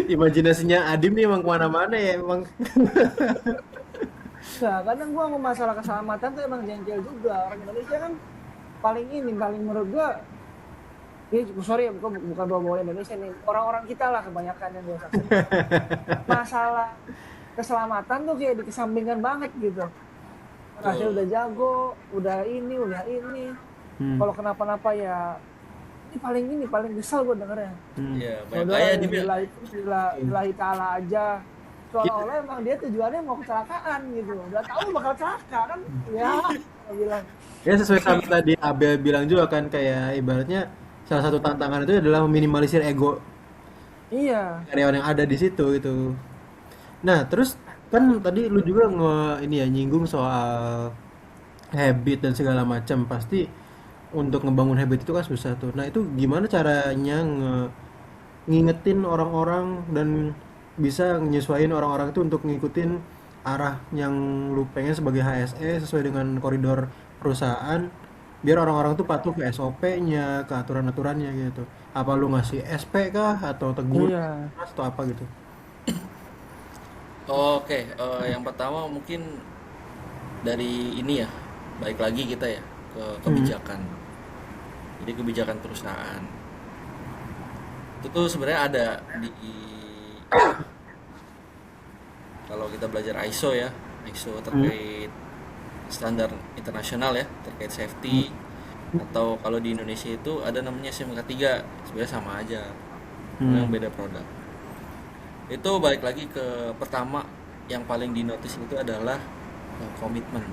imajinasinya Adim nih emang kemana-mana ya emang. Nah, kadang gua mau masalah keselamatan tuh emang jengkel juga. Orang Indonesia kan paling menurut gua Ini sorry ya, bukan bawa Indonesia nih. Orang-orang kita lah kebanyakan yang gue saksikan. Masalah keselamatan tuh kayak dikesampingkan banget gitu. Rasanya udah Betul. jago, udah ini, udah ini. Hmm. Kalau kenapa-napa ya ini paling kesel gue dengernya. Hmm. Ya, Ya banyak udahlah gaya ya dia Bel. lillahi ta'ala aja. Kita, Seolah-olah emang dia tujuannya mau kecelakaan gitu. Udah tahu bakal celaka kan? Ya, gue bilang. ya sesuai sama tadi Abel bilang juga kan, kayak ibaratnya salah satu tantangan itu adalah meminimalisir ego Iya, karyawan yang ada di situ gitu. Nah, terus kan tadi lu juga ini ya nyinggung soal habit dan segala macam. Pasti untuk ngebangun habit itu kan susah tuh. Nah, itu gimana caranya ngingetin orang-orang dan bisa nyesuaiin orang-orang itu untuk ngikutin arah yang lu pengen sebagai HSE sesuai dengan koridor perusahaan, biar orang-orang tuh patuh ke SOP-nya, ke aturan-aturannya gitu. Apa lu ngasih SP kah atau tegur iya, atau apa gitu? Oke, yang pertama mungkin dari ini ya, baik lagi kita ya ke Hmm. kebijakan. Jadi kebijakan perusahaan itu tuh sebenarnya ada di apa? Kalau kita belajar ISO ya, ISO Hmm. terkait standar internasional ya, terkait Hmm. safety. Atau kalau di Indonesia itu ada namanya SMK 3, sebenarnya sama aja, cuma yang Hmm. beda produk. Itu balik lagi ke pertama yang paling dinotis itu adalah komitmen.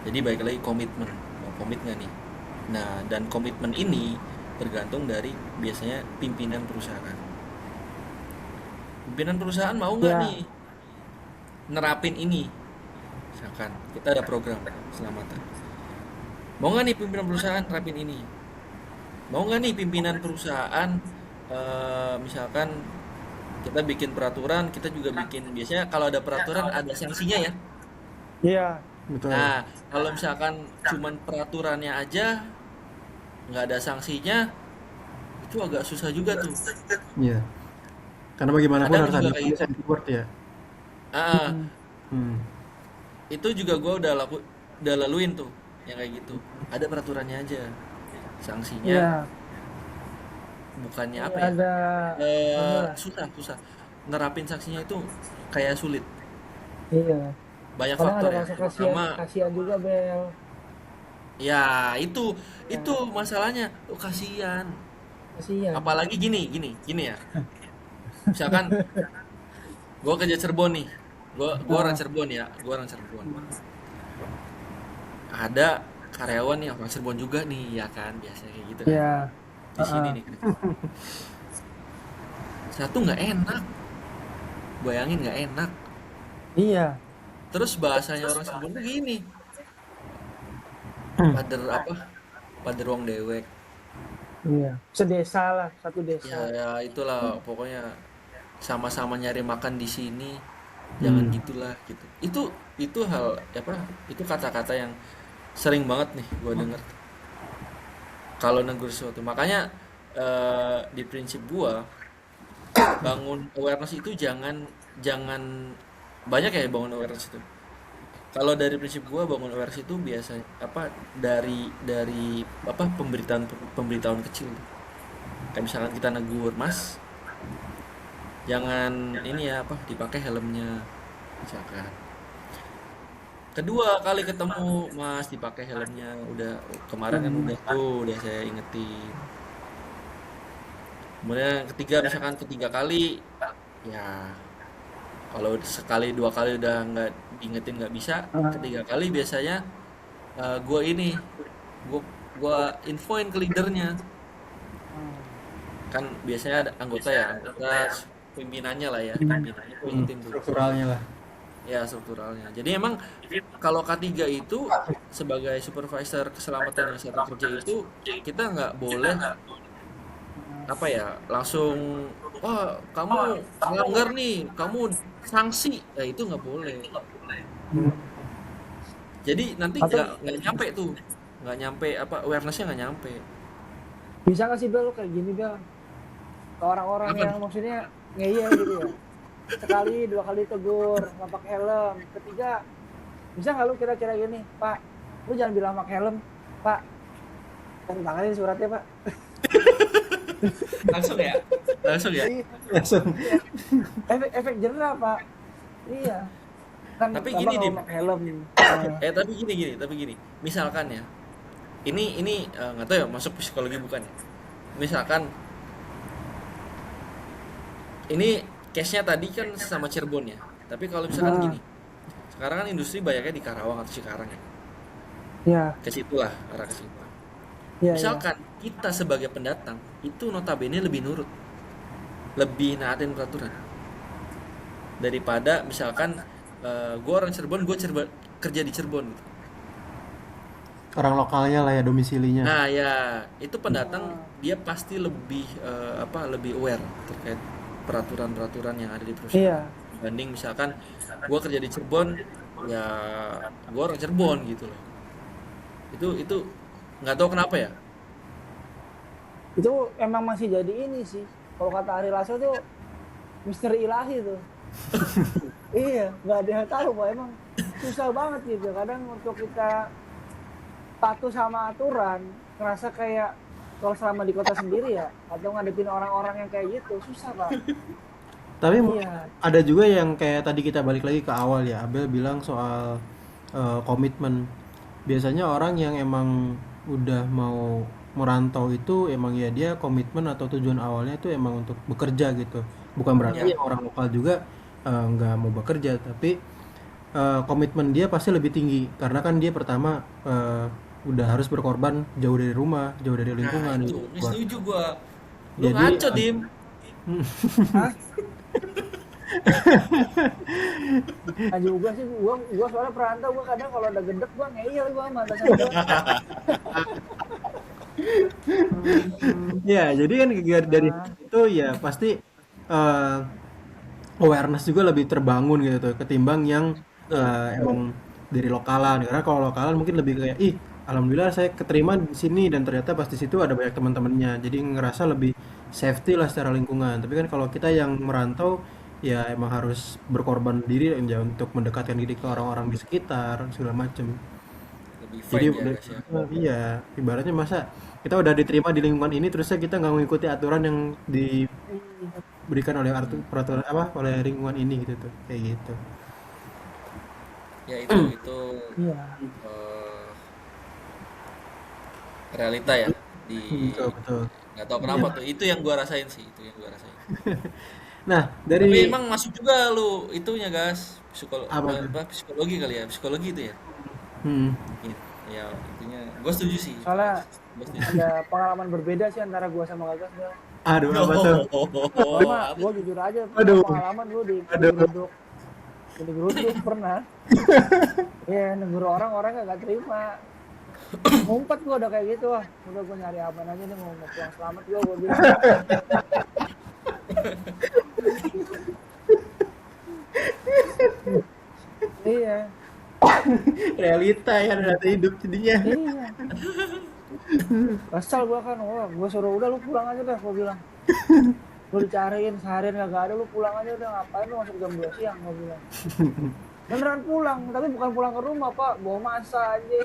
Jadi balik lagi komitmen, mau komit nggak nih? Nah, dan komitmen ini tergantung dari biasanya pimpinan perusahaan. Pimpinan perusahaan mau nggak nih iya, nerapin ini? Misalkan kita ada program keselamatan. Mau nggak nih pimpinan perusahaan nerapin ini? Mau nggak nih pimpinan perusahaan misalkan kita bikin peraturan, kita juga bikin biasanya kalau ada peraturan ada sanksinya ya. iya, Betul. Nah, kalau misalkan cuman peraturannya aja nggak ada sanksinya, itu agak susah juga tuh. Iya. Karena bagaimanapun Kadang harus juga ada kayak police gitu. and reward ya. Ah, mm, Hmm. itu juga gue udah laluin tuh yang kayak gitu. Ada peraturannya aja, sanksinya iya, bukannya ini apa ya? ada inilah, Susah susah. Nerapin sanksinya itu kayak sulit. iya. Banyak Kadang faktor ada ya. rasa kasihan, Pertama, kasihan juga Bel. ya itu Ya, masalahnya. Oh, kasihan. kasihan. Apalagi gini ya. Misalkan gue kerja Cirebon nih, gue orang Ah, Cirebon ya, gue orang Cirebon. Ada karyawan nih orang Cirebon juga nih, ya kan, biasanya kayak gitu kan. iya, Di sini ah, nih kerja. Satu nggak enak, bayangin nggak enak. iya, Terus bahasanya orang Cirebon tuh gini, pader apa? Pader wong dewek. iya. Sedesa lah, satu Ya, desa. ya itulah pokoknya sama-sama nyari makan di sini. Jangan Hmm. gitulah gitu. Itu hal apa? Itu kata-kata yang sering banget nih gue denger kalau negur sesuatu. Makanya di prinsip gua bangun awareness itu jangan jangan banyak ya bangun awareness itu. Kalau dari prinsip gua bangun awareness itu biasanya apa dari apa pemberitaan pemberitahuan kecil. Kayak misalkan kita negur, "Mas, jangan ini ya apa dipakai helmnya." Misalkan. Kedua kali ketemu, "Mas, dipakai helmnya." Udah kemarin kan Hmm, udah saya ingetin. Kemudian ketiga misalkan ketiga kali ya kalau sekali dua kali udah nggak diingetin nggak bisa, ah, ketiga kali biasanya gue ini gue gua infoin ke leadernya ah, kan biasanya ada anggota ya anggota pimpinannya lah ya hmm, pimpinannya gue Hmm. ingetin tuh Strukturalnya lah. ya strukturalnya. Jadi emang kalau K3 itu sebagai supervisor keselamatan dan kesehatan kerja itu kita nggak boleh apa ya langsung wah kamu melanggar nih kamu sanksi ya itu nggak boleh. hmm. Jadi nanti Atau nggak nyampe tuh, nggak nyampe apa awarenessnya nggak nyampe. bisa nggak sih Bel lu kayak gini Bel? Ke orang-orang Apa yang nih? maksudnya ngeyel gitu ya. Sekali, dua kali tegur, nggak pakai helm. Ketiga, bisa nggak lu kira-kira gini, Pak, lu jangan bilang pakai helm, Pak. Tanda tanganin suratnya Pak. Langsung ya, langsung ya. Iya, Langsung. iya. Efek jerah Pak. Iya. Kan Tapi Bapak gini kalau Dim, pakai helm. Nah, tapi gini. Misalkan ya, ini nggak tahu ya masuk psikologi bukan ya. Misalkan ini case-nya tadi kan sama Cirebon ya. Tapi kalau misalkan nah, gini, sekarang kan industri banyaknya di Karawang atau Cikarang ya. iya, Ke situlah, arah ke situ. iya, iya. Misalkan kita sebagai pendatang itu notabene lebih nurut, lebih naatin peraturan daripada misalkan gue orang Cirebon, kerja di Cirebon gitu. Orang lokalnya lah ya domisilinya. Nah ya itu pendatang Ah, dia pasti lebih lebih aware terkait peraturan-peraturan yang ada di perusahaan. iya. Dibanding misalkan gue kerja di Cirebon, ya gue orang Cirebon gitu loh. Itu nggak tahu kenapa ya. Itu emang masih jadi ini sih. Kalau kata Ari Lasso tuh misteri ilahi tuh. Iya, nggak ada yang tahu Pak. Emang susah banget gitu. Kadang untuk kita patuh sama aturan, ngerasa kayak kalau selama di kota sendiri ya, atau ngadepin orang-orang yang kayak gitu, susah Pak. Tapi Iya, ada juga yang kayak tadi kita balik lagi ke awal ya, Abel bilang soal komitmen. Biasanya orang yang emang udah mau merantau itu emang ya dia komitmen atau tujuan awalnya itu emang untuk bekerja gitu. Bukan berarti Ya, yang orang lokal juga nggak mau bekerja, tapi komitmen dia pasti lebih tinggi karena kan dia pertama udah harus berkorban jauh dari rumah, jauh dari nah lingkungan itu, gitu. ini setuju gua. Lu Jadi ngaco, Dim. Hah? Nah juga sih, gua soalnya perantau, gua kadang kalau ada gendek gua ngeyel gua sama atasan gua. ya, jadi kan dari Ah, itu ya pasti eh, awareness juga lebih terbangun gitu tuh ketimbang yang Betul. emang dari lokalan. Karena kalau lokalan mungkin lebih kayak ih alhamdulillah saya keterima di sini dan ternyata pas di situ ada banyak teman-temannya. Jadi ngerasa lebih safety lah secara lingkungan. Tapi kan kalau kita yang merantau ya emang harus berkorban diri ya untuk mendekatkan diri ke orang-orang di sekitar segala macem. Lebih Jadi fight ya, udah guys ya. iya, ibaratnya masa kita udah diterima di lingkungan ini terusnya kita nggak mengikuti aturan yang diberikan oleh peraturan apa oleh lingkungan ini gitu tuh kayak gitu. Ya itu iya. eh, realita ya di Betul betul. nggak tahu Iya. kenapa tuh. Itu yang gua rasain sih, itu yang gua rasain. Nah Tapi dari emang masuk juga lu itunya, gas. apa tuh? Psikologi kali ya, psikologi itu ya. Hmm. Iya, ya intinya gue setuju sih. Soalnya Gue setuju. ada pengalaman berbeda sih antara gua sama Gagas Bel. Aduh apa tuh? Gua mah, Apa gua tuh? jujur aja pernah Aduh, pengalaman gua aduh. digeruduk pernah. Iya, negur orang-orang gak terima. Ngumpet gua udah kayak gitu, wah. Udah gua nyari apa aja nih mau pulang selamat gua bilang. Iya, Realita ya realita hidup jadinya. iya. Kesal gua kan, wah, gua suruh udah lu pulang aja dah, gua bilang. Lu dicariin seharian gak ada, lu pulang aja udah, ngapain lu masuk jam 2 siang, gua bilang. Beneran pulang, tapi bukan pulang ke rumah Pak, bawa masa aja.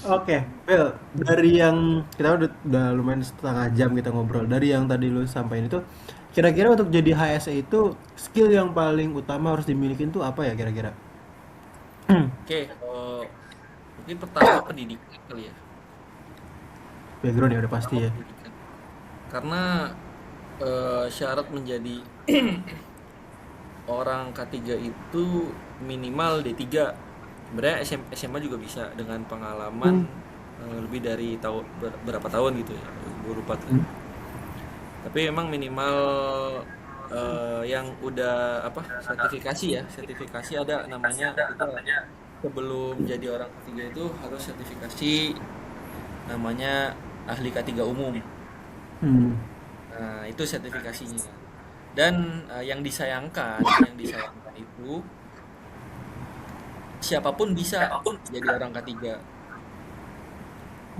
Oke, Bel, dari yang kita udah lumayan setengah jam kita ngobrol. Dari yang tadi lu sampaikan itu, kira-kira untuk jadi HSE itu skill yang paling utama harus dimiliki itu apa ya kira-kira? Oke, mungkin pertama pendidikan kali ya. Background ya udah pasti Pertama ya. pendidikan. Karena syarat menjadi orang K3 itu minimal D3. Sebenarnya SMA juga bisa dengan pengalaman lebih dari berapa tahun gitu ya. Gue lupa tuh. Hmm. Tapi memang minimal yang udah apa sertifikasi ya, sertifikasi ada namanya kita sebelum jadi orang ketiga itu harus sertifikasi namanya ahli K3 umum. Hmm. Nah, itu sertifikasinya. Dan yang disayangkan itu siapapun bisa jadi orang K3. Nah,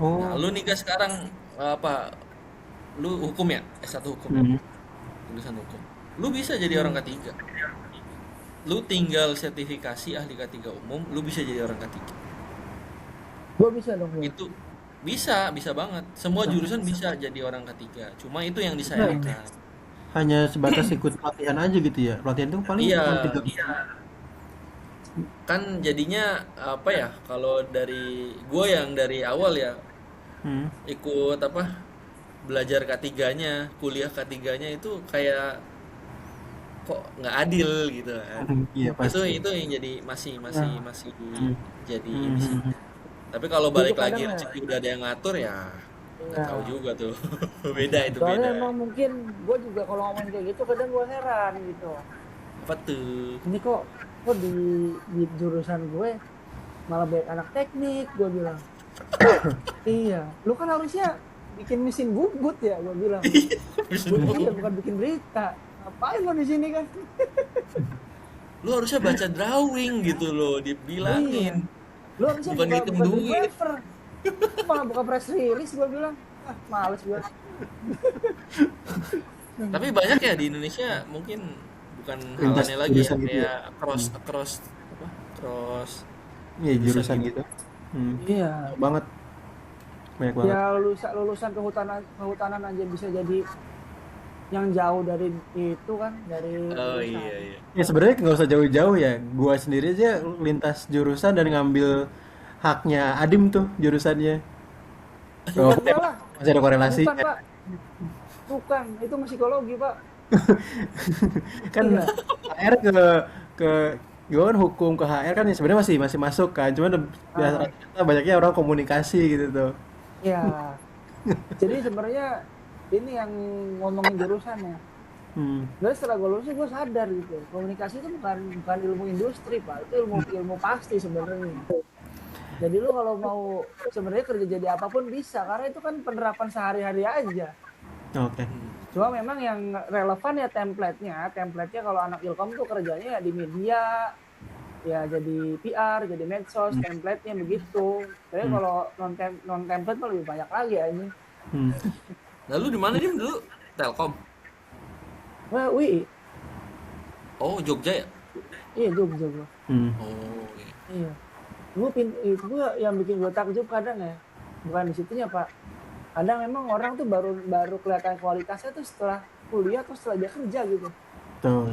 Oh. lu nih guys sekarang apa? Lu hukum ya? S1 hukum. Hmm. Lulusan hukum. Lu bisa jadi orang K3. lu tinggal sertifikasi ahli K3 umum, lu bisa jadi orang K3. Gue bisa dong gue. Itu bisa banget. Semua jurusan bisa jadi orang K3. Cuma itu yang Nah, disayangkan. hanya sebatas ikut pelatihan aja gitu ya. Pelatihan itu paling Iya, cuma 3 kan jadinya apa ya? Kalau dari gue yang dari awal ya Hmm. ikut apa? Belajar K3-nya, kuliah K3-nya itu kayak kok nggak adil gitu kan. Iya Itu pasti. itu yang jadi masih masih Nah, masih Hmm. jadi ini sih. Hmm. Tapi kalau itu balik lagi kadang ya, rezeki udah ada yang ngatur ya nggak tahu ya. juga tuh. Beda itu Soalnya beda. emang mungkin gue juga kalau ngomongin kayak gitu kadang gue heran gitu. Apa tuh? Ini kok di jurusan gue malah banyak anak teknik, gue bilang. Iya, lu kan harusnya bikin mesin bubut ya, gue bilang. Iya, bukan bikin berita. Ngapain lo di sini kan? Lu harusnya baca drawing gitu loh, Iya, dibilangin. lu harusnya Bukan buka ngitung buka dream duit. waiver. Lu malah buka press release, gue bilang. Ah, males gue. Tapi banyak ya di Indonesia mungkin bukan Lintas halannya lagi ya jurusan gitu ya. kayak cross cross apa? Cross Iya jurusan jurusan gitu. gitu. Hmm. Iya, Banget, banyak banget. ya lulusan kehutanan aja bisa jadi yang jauh dari itu kan, dari Oh jurusan. iya iya. Ya sebenarnya nggak usah jauh-jauh ya. Gua sendiri aja lintas jurusan dan ngambil haknya Adim tuh jurusannya. Oh, Bukan gue lah, masih ada korelasi. bukan pak, bukan, itu psikologi pak. Kan Iya, HR ke gua kan hukum ke HR kan ya sebenarnya masih masuk kan. Cuman biasa ah, banyaknya orang komunikasi gitu tuh. iya. Jadi sebenarnya ini yang ngomongin jurusan ya. Hmm. Jadi setelah gue lulus gue sadar gitu, komunikasi itu bukan ilmu industri pak, itu ilmu pasti sebenarnya. Jadi lu kalau mau sebenarnya kerja jadi apapun bisa, karena itu kan penerapan sehari-hari aja. Oke. Cuma memang yang relevan ya template-nya kalau anak Ilkom tuh kerjanya ya di media, ya jadi PR, jadi medsos, template-nya begitu. Tapi Hmm. kalau non template mah lebih banyak lagi ya ini. Hmm. Lalu di mana Dim dulu? Telkom. Wah, wih, Oh, Jogja ya? iya Jogja gua. Hmm. Oh, iya. Iya. Gua yang bikin gua takjub kadang ya, bukan di situnya Pak. Kadang memang orang tuh baru kelihatan kualitasnya tuh setelah kuliah atau setelah dia kerja gitu. Tuh.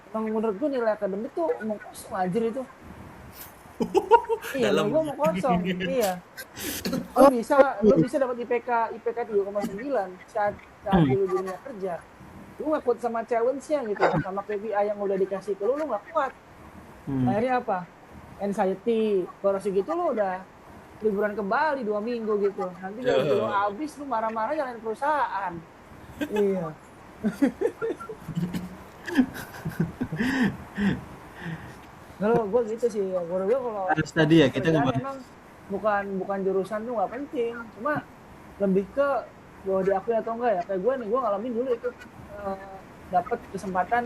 Emang menurut gua nilai akademik tuh omong kosong anjir itu. Iya, Dalam. menurut gua omong kosong. Iya. Lu bisa dapat IPK 3,9 saat di dunia kerja. Lu nggak kuat sama challenge-nya gitu, sama KPI yang udah dikasih ke lu nggak kuat. Hmm. Akhirnya apa? Anxiety. Baru segitu lu udah liburan ke Bali 2 minggu gitu. Nanti gaji lu habis, lu marah-marah nyalain perusahaan. Iya. Kalau gue gitu sih, menurut gue kalau Harus tadi ya kita kerjaan ngebahas. emang bukan jurusan tuh nggak penting, cuma lebih ke bahwa diakui atau enggak ya. Kayak gue ngalamin dulu itu dapat kesempatan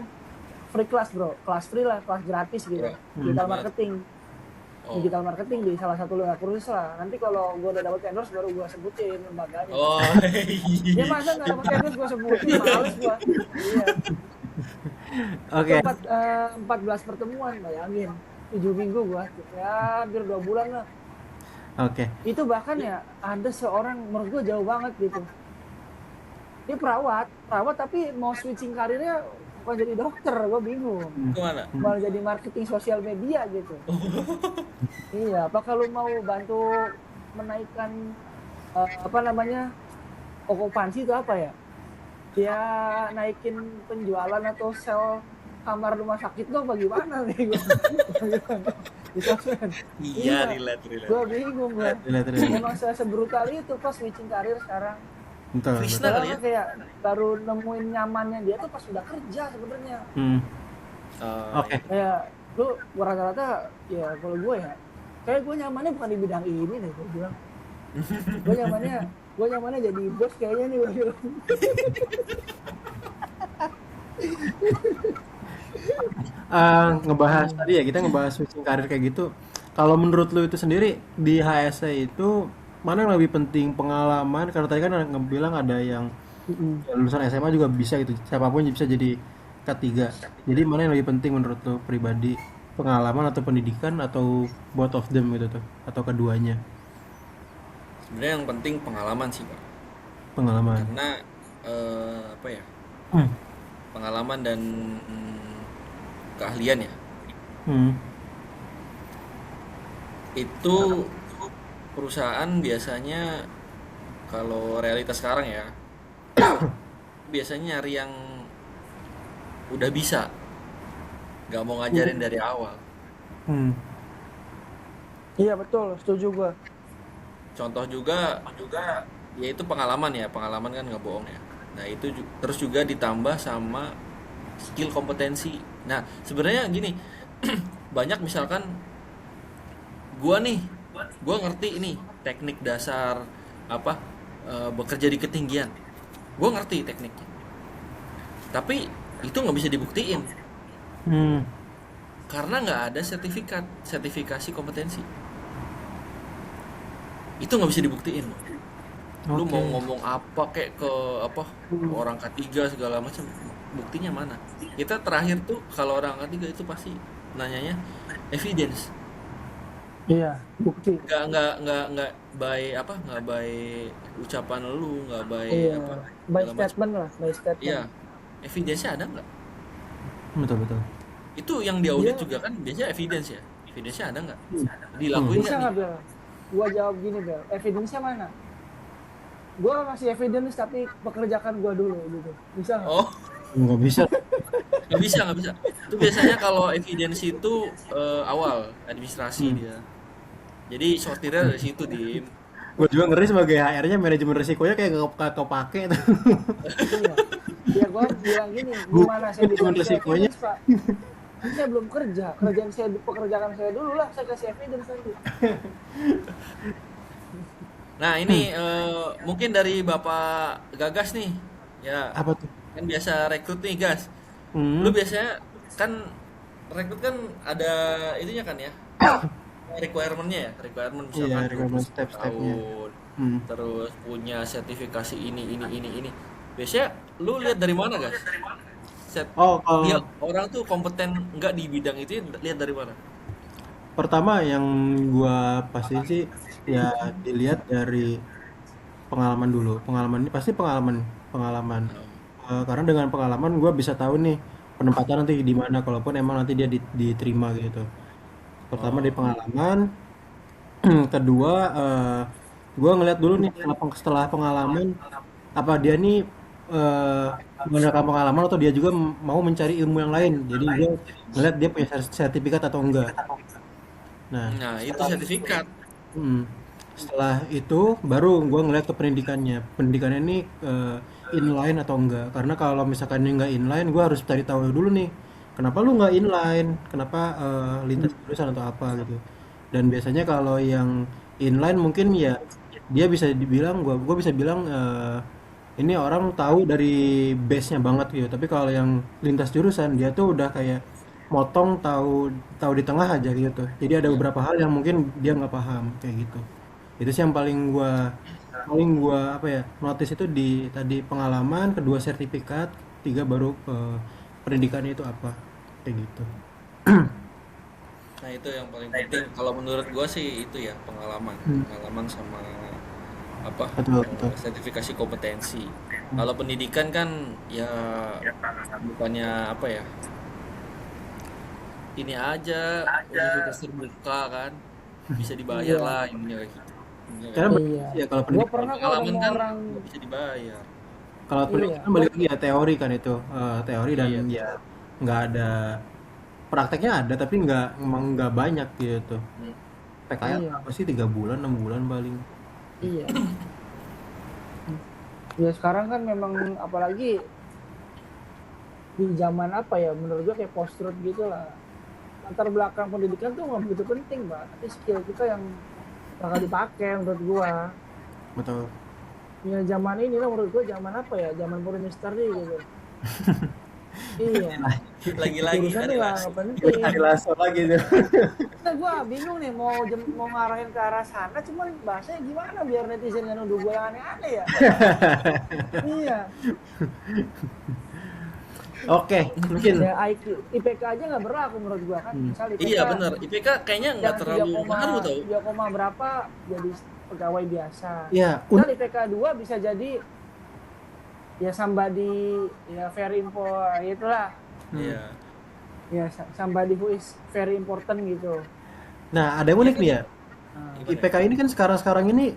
free class bro, kelas free lah, kelas gratis gitu, digital marketing, Oh. digital marketing di salah satu lembaga kursus lah. Nanti kalau gue udah dapat endorse baru gue sebutin lembaganya. Oh, Ya iya. masa nggak dapat endorse gue sebutin, males gue. Iya. Oke. 14 pertemuan, bayangin 7 minggu gua ya hampir 2 bulan lah. Oke. Itu bahkan ya ada seorang menurut gua jauh banget gitu, dia perawat tapi mau switching karirnya bukan jadi dokter, gua bingung, Kemana? malah jadi marketing sosial media gitu. Iya, apa kalau mau bantu menaikkan apa namanya, okupansi itu apa ya, dia naikin penjualan atau sel kamar rumah sakit tuh bagaimana nih gue di sosmed. Iya, relate. Gue bingung gue. Lihat. Emang saya sebrutal itu pas switching karir sekarang. Betul. Krishna kali ya? Soalnya kayak baru nemuin nyamannya dia tuh pas udah kerja sebenarnya. Hmm. Oh, Oke. Kayak lu rata-rata ya kalau gue ya, kayak gue nyamannya bukan di bidang ini deh gue bilang. Gue nyamannya jadi bos kayaknya nih gue bilang. Ngebahas tadi ya kita ngebahas switching karir kayak gitu. Kalau menurut lu itu sendiri di HSC itu mana yang lebih penting pengalaman? Karena tadi kan ngebilang ada yang Mm-mm. ya, lulusan SMA juga bisa gitu. Siapapun bisa jadi K3. Jadi mana yang lebih penting menurut lo pribadi? Pengalaman atau pendidikan atau both of them gitu tuh? Atau keduanya? Sebenarnya yang penting pengalaman sih Pak, Pengalaman. karena apa ya, Hmm. pengalaman dan keahlian ya, Hmm. itu perusahaan biasanya kalau realitas sekarang ya, biasanya nyari yang udah bisa, nggak mau ngajarin dari awal. Hmm. Iya betul, setuju gua. Contoh juga yaitu pengalaman ya, pengalaman kan nggak bohong ya. Nah itu terus juga ditambah sama skill kompetensi. Nah sebenarnya gini, banyak misalkan gua nih, gua ngerti ini teknik dasar apa, bekerja di ketinggian, gua ngerti tekniknya, tapi itu nggak bisa dibuktiin Hmm. karena nggak ada sertifikasi kompetensi, itu nggak bisa dibuktiin. Lu mau Oke. ngomong apa kayak ke apa, ke orang ketiga segala macam, buktinya mana? Kita terakhir tuh kalau orang ketiga itu pasti nanyanya evidence. Iya, bukti. Nggak by apa, nggak by ucapan lu, nggak by Iya, apa by segala macam. statement lah, by statement. Iya, evidence-nya ada nggak? Betul betul. Itu yang diaudit Dia juga kan biasanya evidence ya, evidence-nya ada nggak, Hmm. dilakuin bisa nggak nih? nggak Bel? Gua jawab gini Bel, evidence-nya mana? Gua ngasih evidence tapi pekerjakan gua dulu gitu. Bisa nggak? Oh, Nggak bisa. nggak bisa. Itu biasanya kalau evidence itu awal administrasi Hmm. dia. Jadi sortirnya dari situ, Dim. Gue juga ngeri sebagai HR-nya, manajemen risikonya kayak gak kepake tuh. Iya. Ya gua bilang gini, Bu- gimana saya bisa Manajemen kasih risikonya. evidence Pak? Kan saya belum kerja, pekerjaan saya dulu lah, saya kasih evidence nanti. Nah, ini mungkin dari Bapak Gagas nih. Ya, Apa tuh? kan biasa rekrut nih, Gas. Lu Hmm. biasanya kan rekrut kan ada itunya kan ya, requirement-nya ya, requirement Iya, misalkan requirement 21 step-stepnya. tahun, Hmm. terus punya sertifikasi ini. Biasanya lu lihat dari mana, Gas? Oh, Dia kalau orang tuh kompeten nggak di bidang itu, lihat dari mana? pertama yang gua pastiin sih ya dilihat dari pengalaman dulu. Pengalaman ini pasti pengalaman, pengalaman. Nah, Karena dengan pengalaman gua bisa tahu nih penempatan nanti di mana, kalaupun emang nanti dia diterima gitu. Pertama dari oh, pengalaman, kedua gua ngeliat dulu nih setelah pengalaman apa dia nih eh, menggunakan pengalaman atau dia juga mau mencari ilmu yang lain. Jadi dia ngeliat dia punya sertifikat atau enggak. Nah, nah itu setelah sertifikat. mm, setelah itu baru gue ngeliat ke pendidikannya. Pendidikannya ini inline atau enggak. Karena kalau misalkan ini enggak inline, gue harus cari tahu dulu nih. Kenapa lu nggak inline? Kenapa lintas jurusan atau apa gitu. Dan biasanya kalau yang inline mungkin ya dia bisa dibilang gue bisa bilang ini orang tahu dari base-nya banget gitu. Tapi kalau yang lintas jurusan dia tuh udah kayak motong tahu tahu di tengah aja gitu. Jadi ada Ya. beberapa hal yang mungkin dia nggak paham kayak gitu. Itu sih yang paling gua apa ya notice itu di tadi pengalaman, kedua sertifikat, tiga baru pendidikannya itu apa kayak gitu. Nah, itu yang paling penting. Kalau menurut gua sih itu ya, pengalaman. Hmm. Pengalaman sama apa? Betul betul. Sertifikasi kompetensi. Kalau pendidikan kan ya bukannya apa ya? Ini aja universitas terbuka kan. Bisa dibayar Iya, lah ininya kayak gitu. Iya kan? Karena benar iya. sih ya kalau Gua pendidikan, pernah kalau Pengalaman nemu kan orang, nggak bisa dibayar. kalau iya, pendidikan kan balik lagi ya teori kan itu teori dan Iya. ya nggak ada prakteknya ada tapi nggak emang nggak banyak gitu. Hmm. PKL iya, apa sih 3 bulan 6 bulan paling. iya. Ya sekarang kan memang apalagi di zaman apa ya, menurut gua kayak post-truth gitu lah. Latar belakang pendidikan tuh nggak begitu penting, Mbak. Tapi skill kita yang bakal dipakai menurut gua. Betul. Ya zaman ini lah menurut gua zaman apa ya? Zaman Puri Misteri gitu. Iya. Lagi-lagi Jurusan hari tuh las. nggak penting. Hari lasso lagi tuh. Nah, gua bingung nih mau ngarahin ke arah sana, cuman bahasanya gimana biar netizen nggak nuduh gua yang aneh-aneh ya? Iya. Oke, mungkin. Ya IQ, IPK aja nggak berlaku menurut gua kan. Hmm. Misal Iya IPK bener, IPK kayaknya nggak yang terlalu ngaruh tau. 3, berapa jadi pegawai biasa. Ya, Misal IPK 2 bisa jadi ya somebody ya very important itulah. Iya. Ya somebody who is very important gitu. nah ada yang Iya unik kan? nih ya. Gimana? IPK ini kan sekarang ini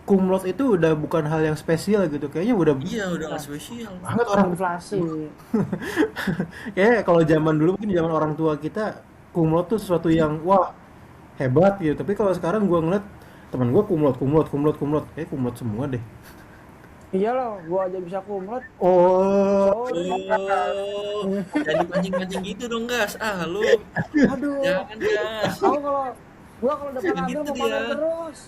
cum laude itu udah bukan hal yang spesial gitu. Kayaknya udah Iya udah nggak spesial. banget orang. Inflasi. Kayaknya kalau zaman dulu mungkin zaman orang tua kita cum laude tuh sesuatu yang wah hebat gitu. Tapi kalau sekarang gua ngeliat teman gua cum laude, cum laude, cum laude, cum laude. Kayak cum laude semua deh. Iya loh, gua aja bisa kumlot. Oh, Sorry. Oh, jadi mancing-mancing gitu dong gas. Ah lu, Aduh. jangan gas. Tahu kalau depan Jangan ambil gitu mau pamer dia. terus.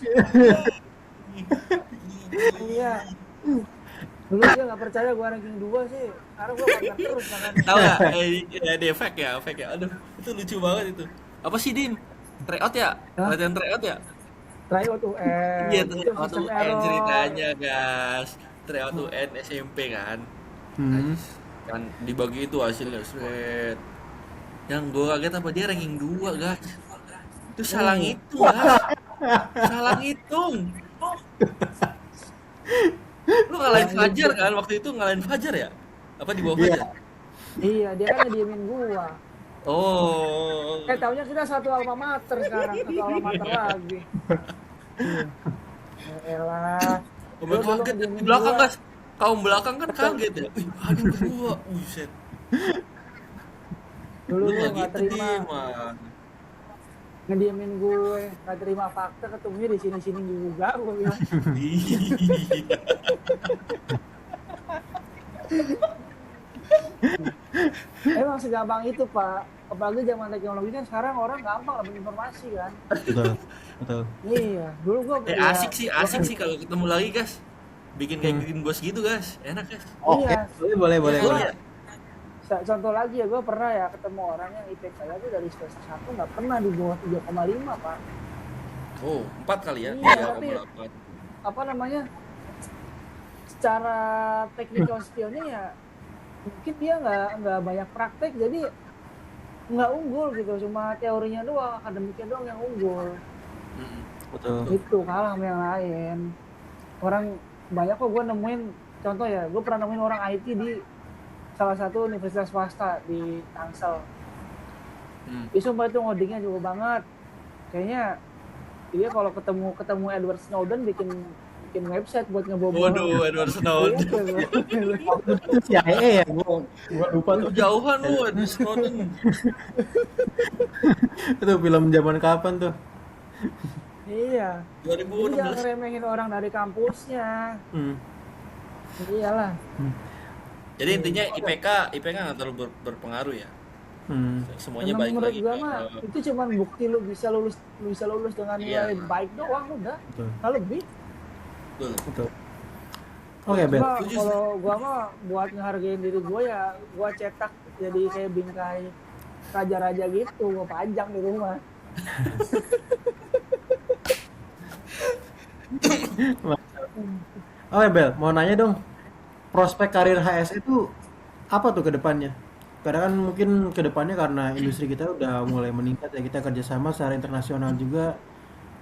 Iya. Dulu dia nggak percaya gua ranking 2 sih. Sekarang gua pamer terus makanya. Tahu nggak? Ada efek ya, efek ya. Aduh, itu lucu banget itu. Apa sih Dim? Tryout ya? Hah? Latihan tryout ya? Tryout UN. Iya, Itu tryout sistem UN error. ceritanya gas. Tryout UN SMP kan. hmm. Kan dibagi itu hasilnya seret. Yang gue kaget apa dia ranking 2 guys. Itu salah ngitung guys. Salah ngitung. Lu ngalahin Fajar kan waktu itu ngalahin Fajar ya? Apa di bawah Iya. Fajar? Iya, dia kan ngediemin gua. Oh. Taunya kita satu alma mater sekarang, satu alma mater lagi. Iya. Ya elah. Gue Lu dulu kaget di ngediemin belakang gua. guys. Kaum belakang kan kaget ya. Wih, aduh kedua. Buset. Dulu Lu gua nggak nggak gitu terima Dim, mah. ngediemin gue, nggak terima fakta, ketemunya di sini-sini juga gue bilang. Iya. Emang segampang itu Pak, apalagi zaman teknologi kan sekarang orang gampang dapat informasi kan. Betul. Betul. Iya, dulu gue ya, Asik gua asik kan, sih kalau ketemu lagi guys. Bikin kayak Green Boss gitu guys. Enak guys. Oke, iya. boleh, boleh, Iya boleh. kali ya. Contoh lagi ya, gue pernah ya ketemu orang yang IPK nya tuh dari semester 1 nggak pernah di bawah 3,5 Pak. Oh, 4 kali ya. Iya, tapi 3,8. apa namanya, secara technical skillnya ya mungkin dia nggak banyak praktek, jadi nggak unggul gitu, cuma teorinya doang, akademiknya doang yang unggul. Mm-mm. Betul. Itu kalah sama yang lain. Orang banyak kok gue nemuin, contoh ya, gue pernah nemuin orang IT di salah satu universitas swasta di Tangsel. Itu sumpah itu ngodingnya juga banget. Kayaknya dia kalau ketemu Edward Snowden bikin website buat ngebobol. Waduh, Edward Iya, Snowden. Itu CIA ya, gua lupa tuh. Jauhan lu Edward Snowden. Itu film zaman kapan tuh? Iya. Jadi jangan 2016. ngeremehin orang dari kampusnya. Hmm. Iyalah. Jadi intinya IPK nggak terlalu berpengaruh ya. Hmm. Semuanya Emang baik menurut lagi gua ke mah itu cuma bukti lu bisa lulus dengan nilai Iya. baik doang udah. Betul. Nggak lebih. betul. Betul. Oke, Bel. Cuma Setuju sih. kalau gua mah buat ngehargain diri gua ya gua cetak jadi kayak bingkai raja-raja gitu, gua pajang di rumah. Oke, Bel, mau nanya dong. Prospek karir HS itu apa tuh ke depannya? Karena kan mungkin ke depannya karena industri kita udah mulai meningkat ya, kita kerjasama secara internasional juga,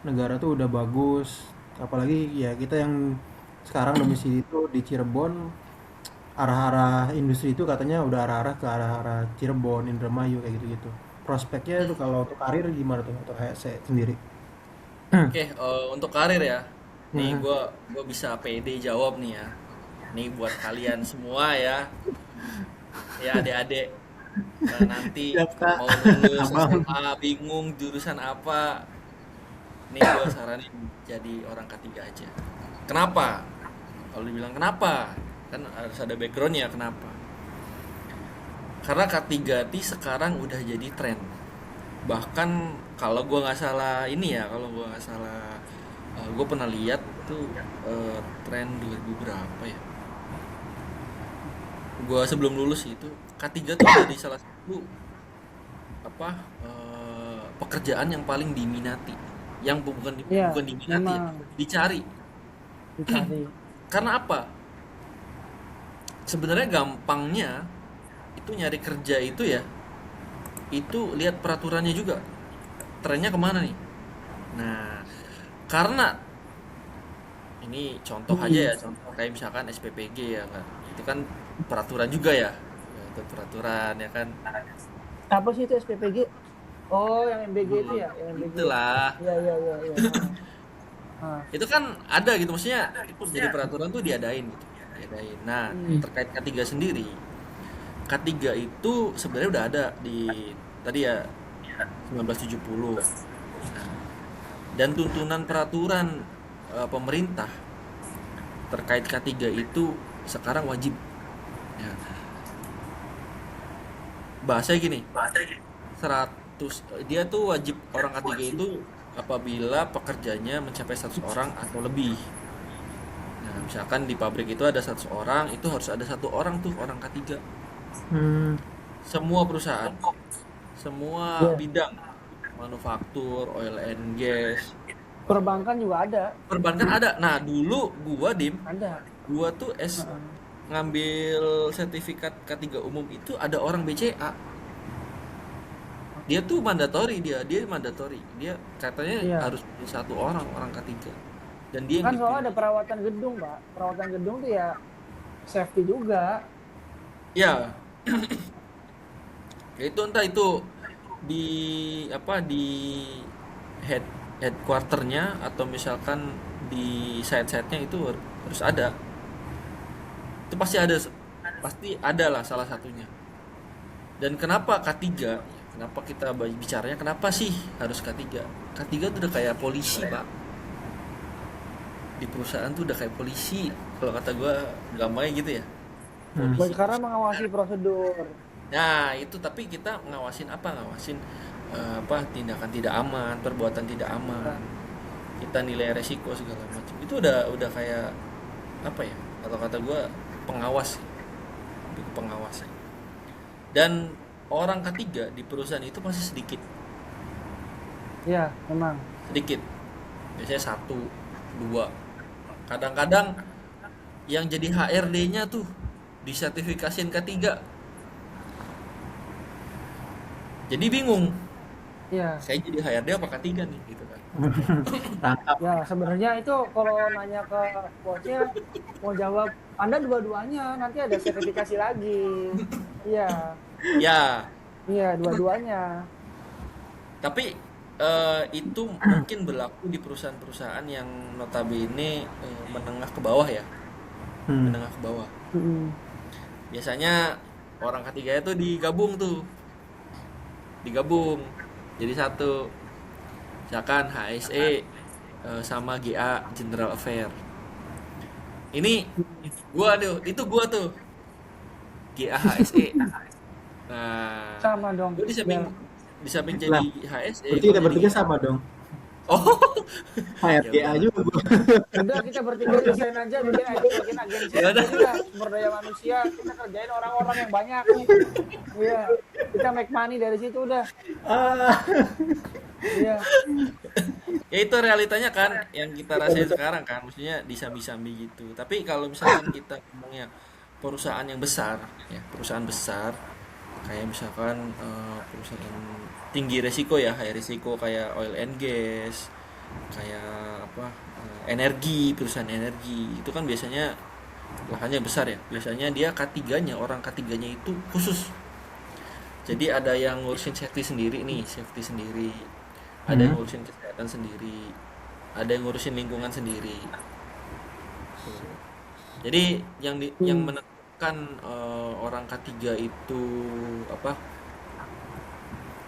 negara tuh udah bagus. Apalagi ya kita yang sekarang domisili itu di Cirebon, arah-arah industri itu katanya udah arah-arah ke arah-arah Cirebon, Indramayu kayak gitu-gitu. Prospeknya tuh kalau untuk karir gimana tuh untuk HS sendiri? Oke, untuk karir ya. Nih Hmm. gua bisa pede jawab nih ya. Nih buat kalian semua ya. Ya adik-adik. Nanti Siap, Kak. mau lulus Abang. SMA bingung jurusan apa. Nih gua saranin jadi orang ketiga aja. Kenapa? Kalau dibilang kenapa? Kan harus ada backgroundnya kenapa. Karena K3T sekarang udah jadi tren. Bahkan kalau gua nggak salah ini ya, kalau gua nggak salah, gue pernah lihat tuh tren 2000 berapa ya. Gua sebelum lulus itu K3 tuh jadi salah satu apa pekerjaan yang paling diminati, yang Iya, bukan diminati ya, memang dicari. dicari. Karena apa? Sebenarnya gampangnya itu nyari kerja itu ya, itu lihat peraturannya juga, trennya kemana nih. Nah, karena ini contoh aja ya, contoh kayak misalkan SPPG ya kan, itu kan peraturan juga ya. Ya, itu peraturan ya kan. Apa sih itu SPPG? Oh, yang MBG itu Hmm, ya, yang MBG. itulah. Iya, iya, iya, iya. Itu kan ada gitu, maksudnya itu jadi peraturan tuh diadain gitu, diadain. Nah, Hmm. terkait K3 sendiri, K3 itu sebenarnya udah ada di tadi ya 1970. Nah, dan tuntunan peraturan pemerintah terkait K3 itu sekarang wajib. Ya, bahasanya gini, 100 dia tuh wajib orang K3 itu apabila pekerjanya mencapai 100 orang atau lebih. Nah, misalkan di pabrik itu ada 100 orang, itu harus ada 1 orang tuh orang K3. Hmm. Semua perusahaan, semua Iya. bidang, manufaktur, oil and gas, Perbankan juga ada. perbankan ada. Nah, dulu Ada. gua tuh Heeh. ngambil sertifikat K3 umum itu ada orang BCA. Dia tuh mandatory, dia mandatory. Dia katanya Iya. harus punya 1 orang, orang K3. Dan dia yang Kan soalnya ada dipilih. perawatan gedung, Pak. Perawatan gedung tuh ya safety juga. Ya, ya itu entah itu di apa di head headquarternya atau misalkan di site-site-nya itu harus ada. Itu pasti ada lah salah satunya. Dan kenapa K3? Kenapa kita bicaranya kenapa sih harus K3? K3 itu udah kayak polisi, Pak. Di perusahaan tuh udah kayak polisi. Kalau kata gua gampangnya gitu ya. Hmm. Polisi. Karena mengawasi prosedur. Nah, itu tapi kita ngawasin apa? Ngawasin apa tindakan tidak aman, perbuatan tidak aman. Kita nilai resiko segala macam. Itu udah kayak apa ya? Kalau kata gua pengawas, lebih ke pengawas. Dan orang ketiga di perusahaan itu pasti sedikit, Iya, memang. sedikit. Biasanya 1, 2. Kadang-kadang yang jadi HRD-nya tuh disertifikasiin K3. Jadi bingung, Iya. saya jadi HRD apa K3 nih gitu kan. Rangkap. Ya, sebenarnya itu kalau nanya ke bosnya mau jawab Anda dua-duanya, nanti ada sertifikasi lagi. Iya. Ya, Iya, dua-duanya. tapi itu mungkin berlaku di perusahaan-perusahaan yang notabene menengah ke bawah ya, Hmm. menengah ke bawah. Mm-mm. Biasanya orang ketiga itu digabung jadi satu. Misalkan HSE sama GA General Affair. Ini itu gua tuh GA HSE. Nah, Sama dong. gue Ya. di samping Lah, jadi HSE, berarti gue kita jadi bertiga GA. sama dong. Oh, ya HRGA udahlah. juga. Udah kita bertiga desain aja bikin agensi Ya udah. sendiri lah, sumber daya manusia kita kerjain orang-orang yang banyak. Iya, kita make money dari situ udah. Ah. Iya, Ya itu realitanya kan yang kita rasain sekarang kan, maksudnya disambi-sambi gitu. Tapi kalau misalkan kita ngomongnya perusahaan yang besar, ya perusahaan besar, kayak misalkan perusahaan tinggi resiko ya, high resiko kayak oil and gas, kayak apa energi, perusahaan energi, itu kan biasanya lahannya besar ya. Biasanya dia K3-nya, orang K3-nya itu khusus. Jadi ada yang ngurusin safety sendiri nih, safety sendiri. Ada yang Hmm. ngurusin kesehatan sendiri. Ada yang ngurusin lingkungan sendiri. Tuh. Jadi yang menentukan orang K3 itu apa?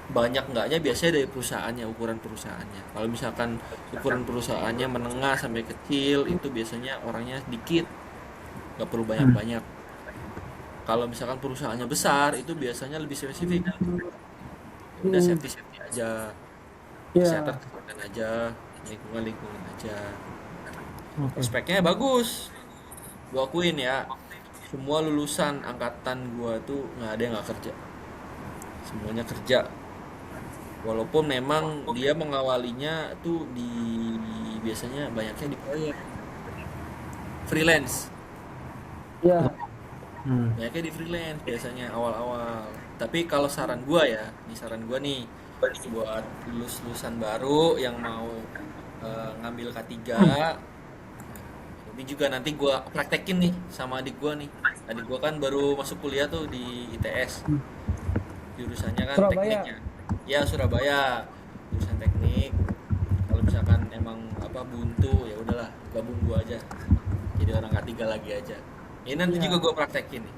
Banyak enggaknya biasanya dari perusahaannya, ukuran perusahaannya. Kalau misalkan ukuran perusahaannya menengah sampai kecil, itu biasanya orangnya sedikit, nggak perlu Hmm. banyak-banyak. Kalau misalkan perusahaannya besar, itu biasanya lebih spesifik. Udah safety aja, iya. kesehatan aja, lingkungan aja. Oke. Prospeknya bagus, gua akuin ya. Semua lulusan angkatan gua tuh nggak ada yang nggak kerja, semuanya kerja. Walaupun memang dia mengawalinya tuh biasanya banyaknya di proyek freelance. Iya. Banyaknya di freelance biasanya awal-awal. Tapi kalau saran gua ya, ini saran gua nih buat lulusan baru yang mau ngambil K3. Ini juga nanti gua praktekin nih sama adik gua nih. Adik gua kan baru masuk kuliah tuh di ITS. Jurusannya kan Surabaya. tekniknya. Ya Surabaya, jurusan teknik. Kalau misalkan emang apa buntu ya udahlah gabung gua aja. Jadi orang K3 lagi aja. Ini nanti juga Iya. gua praktekin nih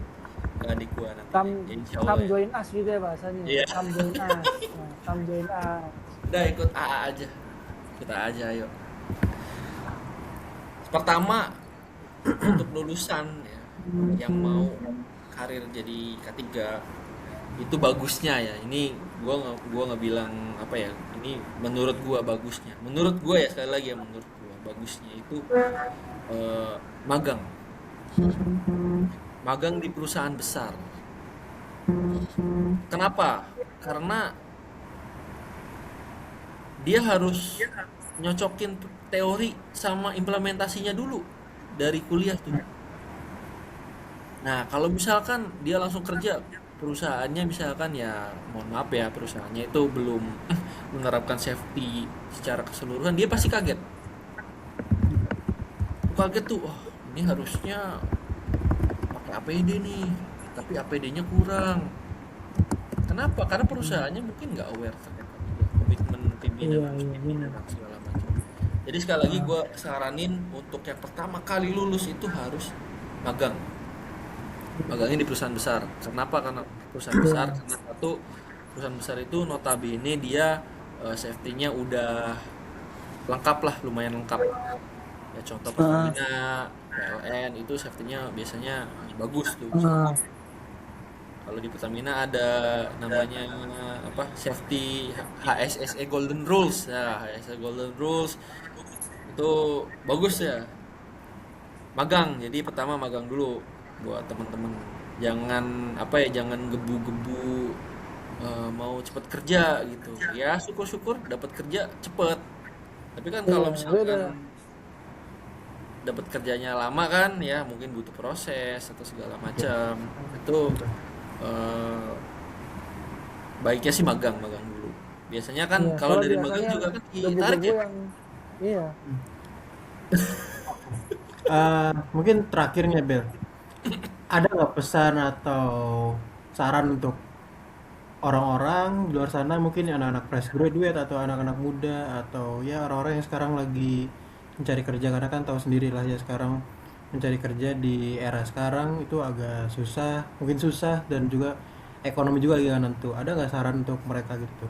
ke adik gua nantinya. Come, Ya, insya Allah come ya. join us gitu ya bahasanya. Iya. Come join us. Nah, come join us. Udah ikut AA aja. Kita aja ayo. Pertama untuk lulusan ya yang mau karir jadi K3 itu bagusnya ya. Ini gua nggak bilang apa ya. Ini menurut gua bagusnya. Menurut gua ya sekali lagi ya menurut gua bagusnya itu eh, magang. Magang di perusahaan besar. Kenapa? Karena dia harus nyocokin teori sama implementasinya dulu dari kuliah tuh. Nah, kalau misalkan dia langsung kerja, perusahaannya misalkan ya, mohon maaf ya, perusahaannya itu belum menerapkan safety secara keseluruhan, dia pasti kaget. Kaget tuh, wah ini harusnya pakai APD nih, tapi APD-nya kurang. Kenapa? Karena perusahaannya mungkin nggak aware terkait komitmen pimpinan Iya, harus iya, pimpinan benar. dan segala macam. Jadi sekali lagi gue saranin untuk yang pertama kali lulus itu harus magang. Magangnya di perusahaan besar. Kenapa? Karena perusahaan besar. Iya. Karena satu perusahaan besar itu notabene dia safety-nya udah lengkap lah, lumayan lengkap. Ya contoh Ah, Pertamina, PLN itu safety-nya biasanya bagus tuh. ah, Kalau di Pertamina ada namanya apa? Safety HSSE Golden Rules. Ya, HSSE Golden Rules itu bagus ya. Magang. Jadi pertama magang dulu buat teman-teman. Jangan apa ya, jangan gebu-gebu mau cepet kerja gitu. Ya, syukur-syukur dapat kerja cepet. Tapi kan iya, kalau beda. misalkan dapat kerjanya lama kan ya mungkin butuh proses atau segala macam. Itu eh, baiknya sih magang dulu. Biasanya kan Iya, kalau soalnya dari magang biasanya juga kan ditarik debu-debu ya. yang iya. Mungkin terakhirnya Bel, ada nggak pesan atau saran untuk orang-orang di luar sana mungkin anak-anak fresh graduate atau anak-anak muda atau ya orang-orang yang sekarang lagi mencari kerja karena kan tahu sendiri lah ya sekarang mencari kerja di era sekarang itu agak susah, mungkin susah dan juga ekonomi juga lagi nggak nentu. Ada nggak saran untuk mereka gitu?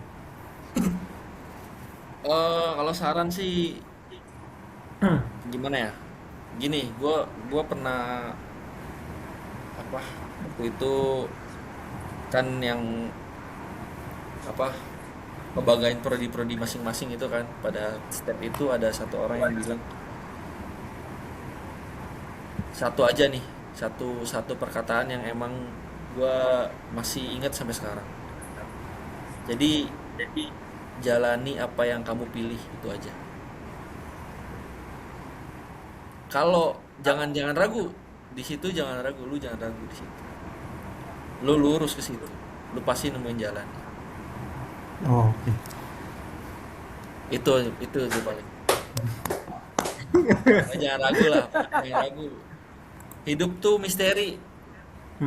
Kalau saran sih gimana ya? Gini, gua pernah apa waktu itu kan yang apa ngebanggain prodi-prodi masing-masing itu kan pada step itu ada satu orang yang bilang satu aja nih satu satu perkataan yang emang gua masih ingat sampai sekarang. Jadi jalani apa yang kamu pilih itu aja. Kalau jangan ragu di situ, jangan ragu, lu jangan ragu di situ. Lu lurus ke situ, lu pasti nemuin jalan. Oh, oke. Itu tuh paling. Jangan ragu lah, jangan ragu. Hidup tuh misteri,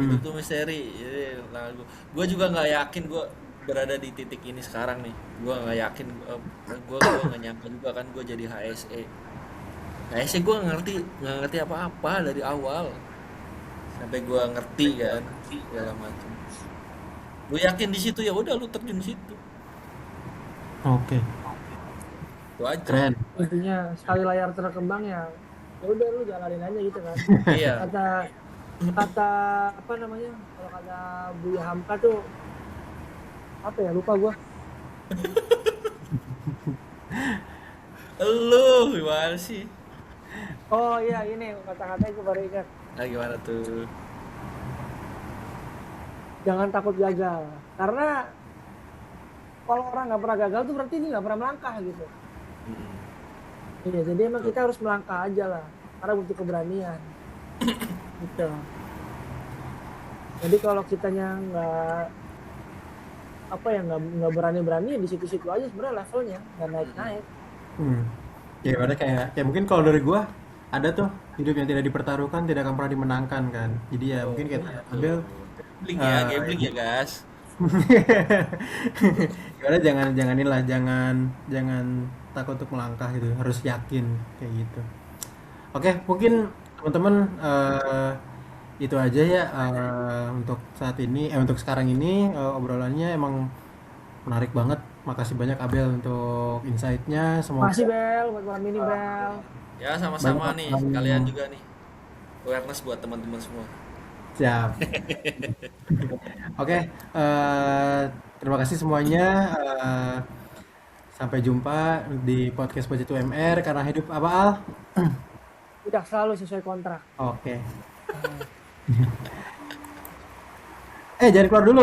hidup Hmm. tuh misteri. Jadi ragu. Gue juga nggak yakin gue berada di titik ini sekarang nih. Gue nggak yakin, gue nggak nyangka juga kan gue jadi HSE. HSE gue nggak ngerti apa-apa dari awal sampai gue ngerti kan segala macam. Gue yakin di situ ya udah lu terjun di situ. Oke. Itu aja. Keren. Intinya sekali layar terkembang ya udah lu jalanin aja gitu kan. Iya. Kata kata apa namanya? Kalau kata Buya Hamka tuh apa ya? Lupa gua. Lu gimana sih? Oh iya ini kata-katanya gue baru ingat. Nah, gimana tuh? Jangan takut gagal. Karena kalau orang nggak pernah gagal tuh berarti dia nggak pernah melangkah gitu. Mm-mm. Iya, jadi emang Tuh. kita harus melangkah aja lah. Karena butuh keberanian. Gitu. Jadi kalau kitanya nggak apa ya nggak berani-berani di situ-situ aja sebenarnya levelnya nggak naik-naik. Hmm. Ya udah kayak mungkin kalau dari gua ada tuh hidup yang tidak dipertaruhkan tidak akan pernah dimenangkan kan. Jadi ya mungkin kayak ambil Gambling ya, gambling ya guys. gimana jangan inilah jangan takut untuk melangkah gitu harus yakin kayak gitu. Oke mungkin teman-teman itu aja ya untuk saat ini untuk sekarang ini obrolannya emang menarik banget. Makasih banyak Abel untuk insight-nya. Masih Semoga Bel buat malam ini Bel. Ya banyak sama-sama nih, kalian juga nih. Awareness buat teman-teman semua. siap. Oke, terima kasih semuanya. eh, Sampai jumpa di podcast Budget UMR karena hidup apa Al? Tidak selalu sesuai kontrak. Oke. Jangan keluar dulu.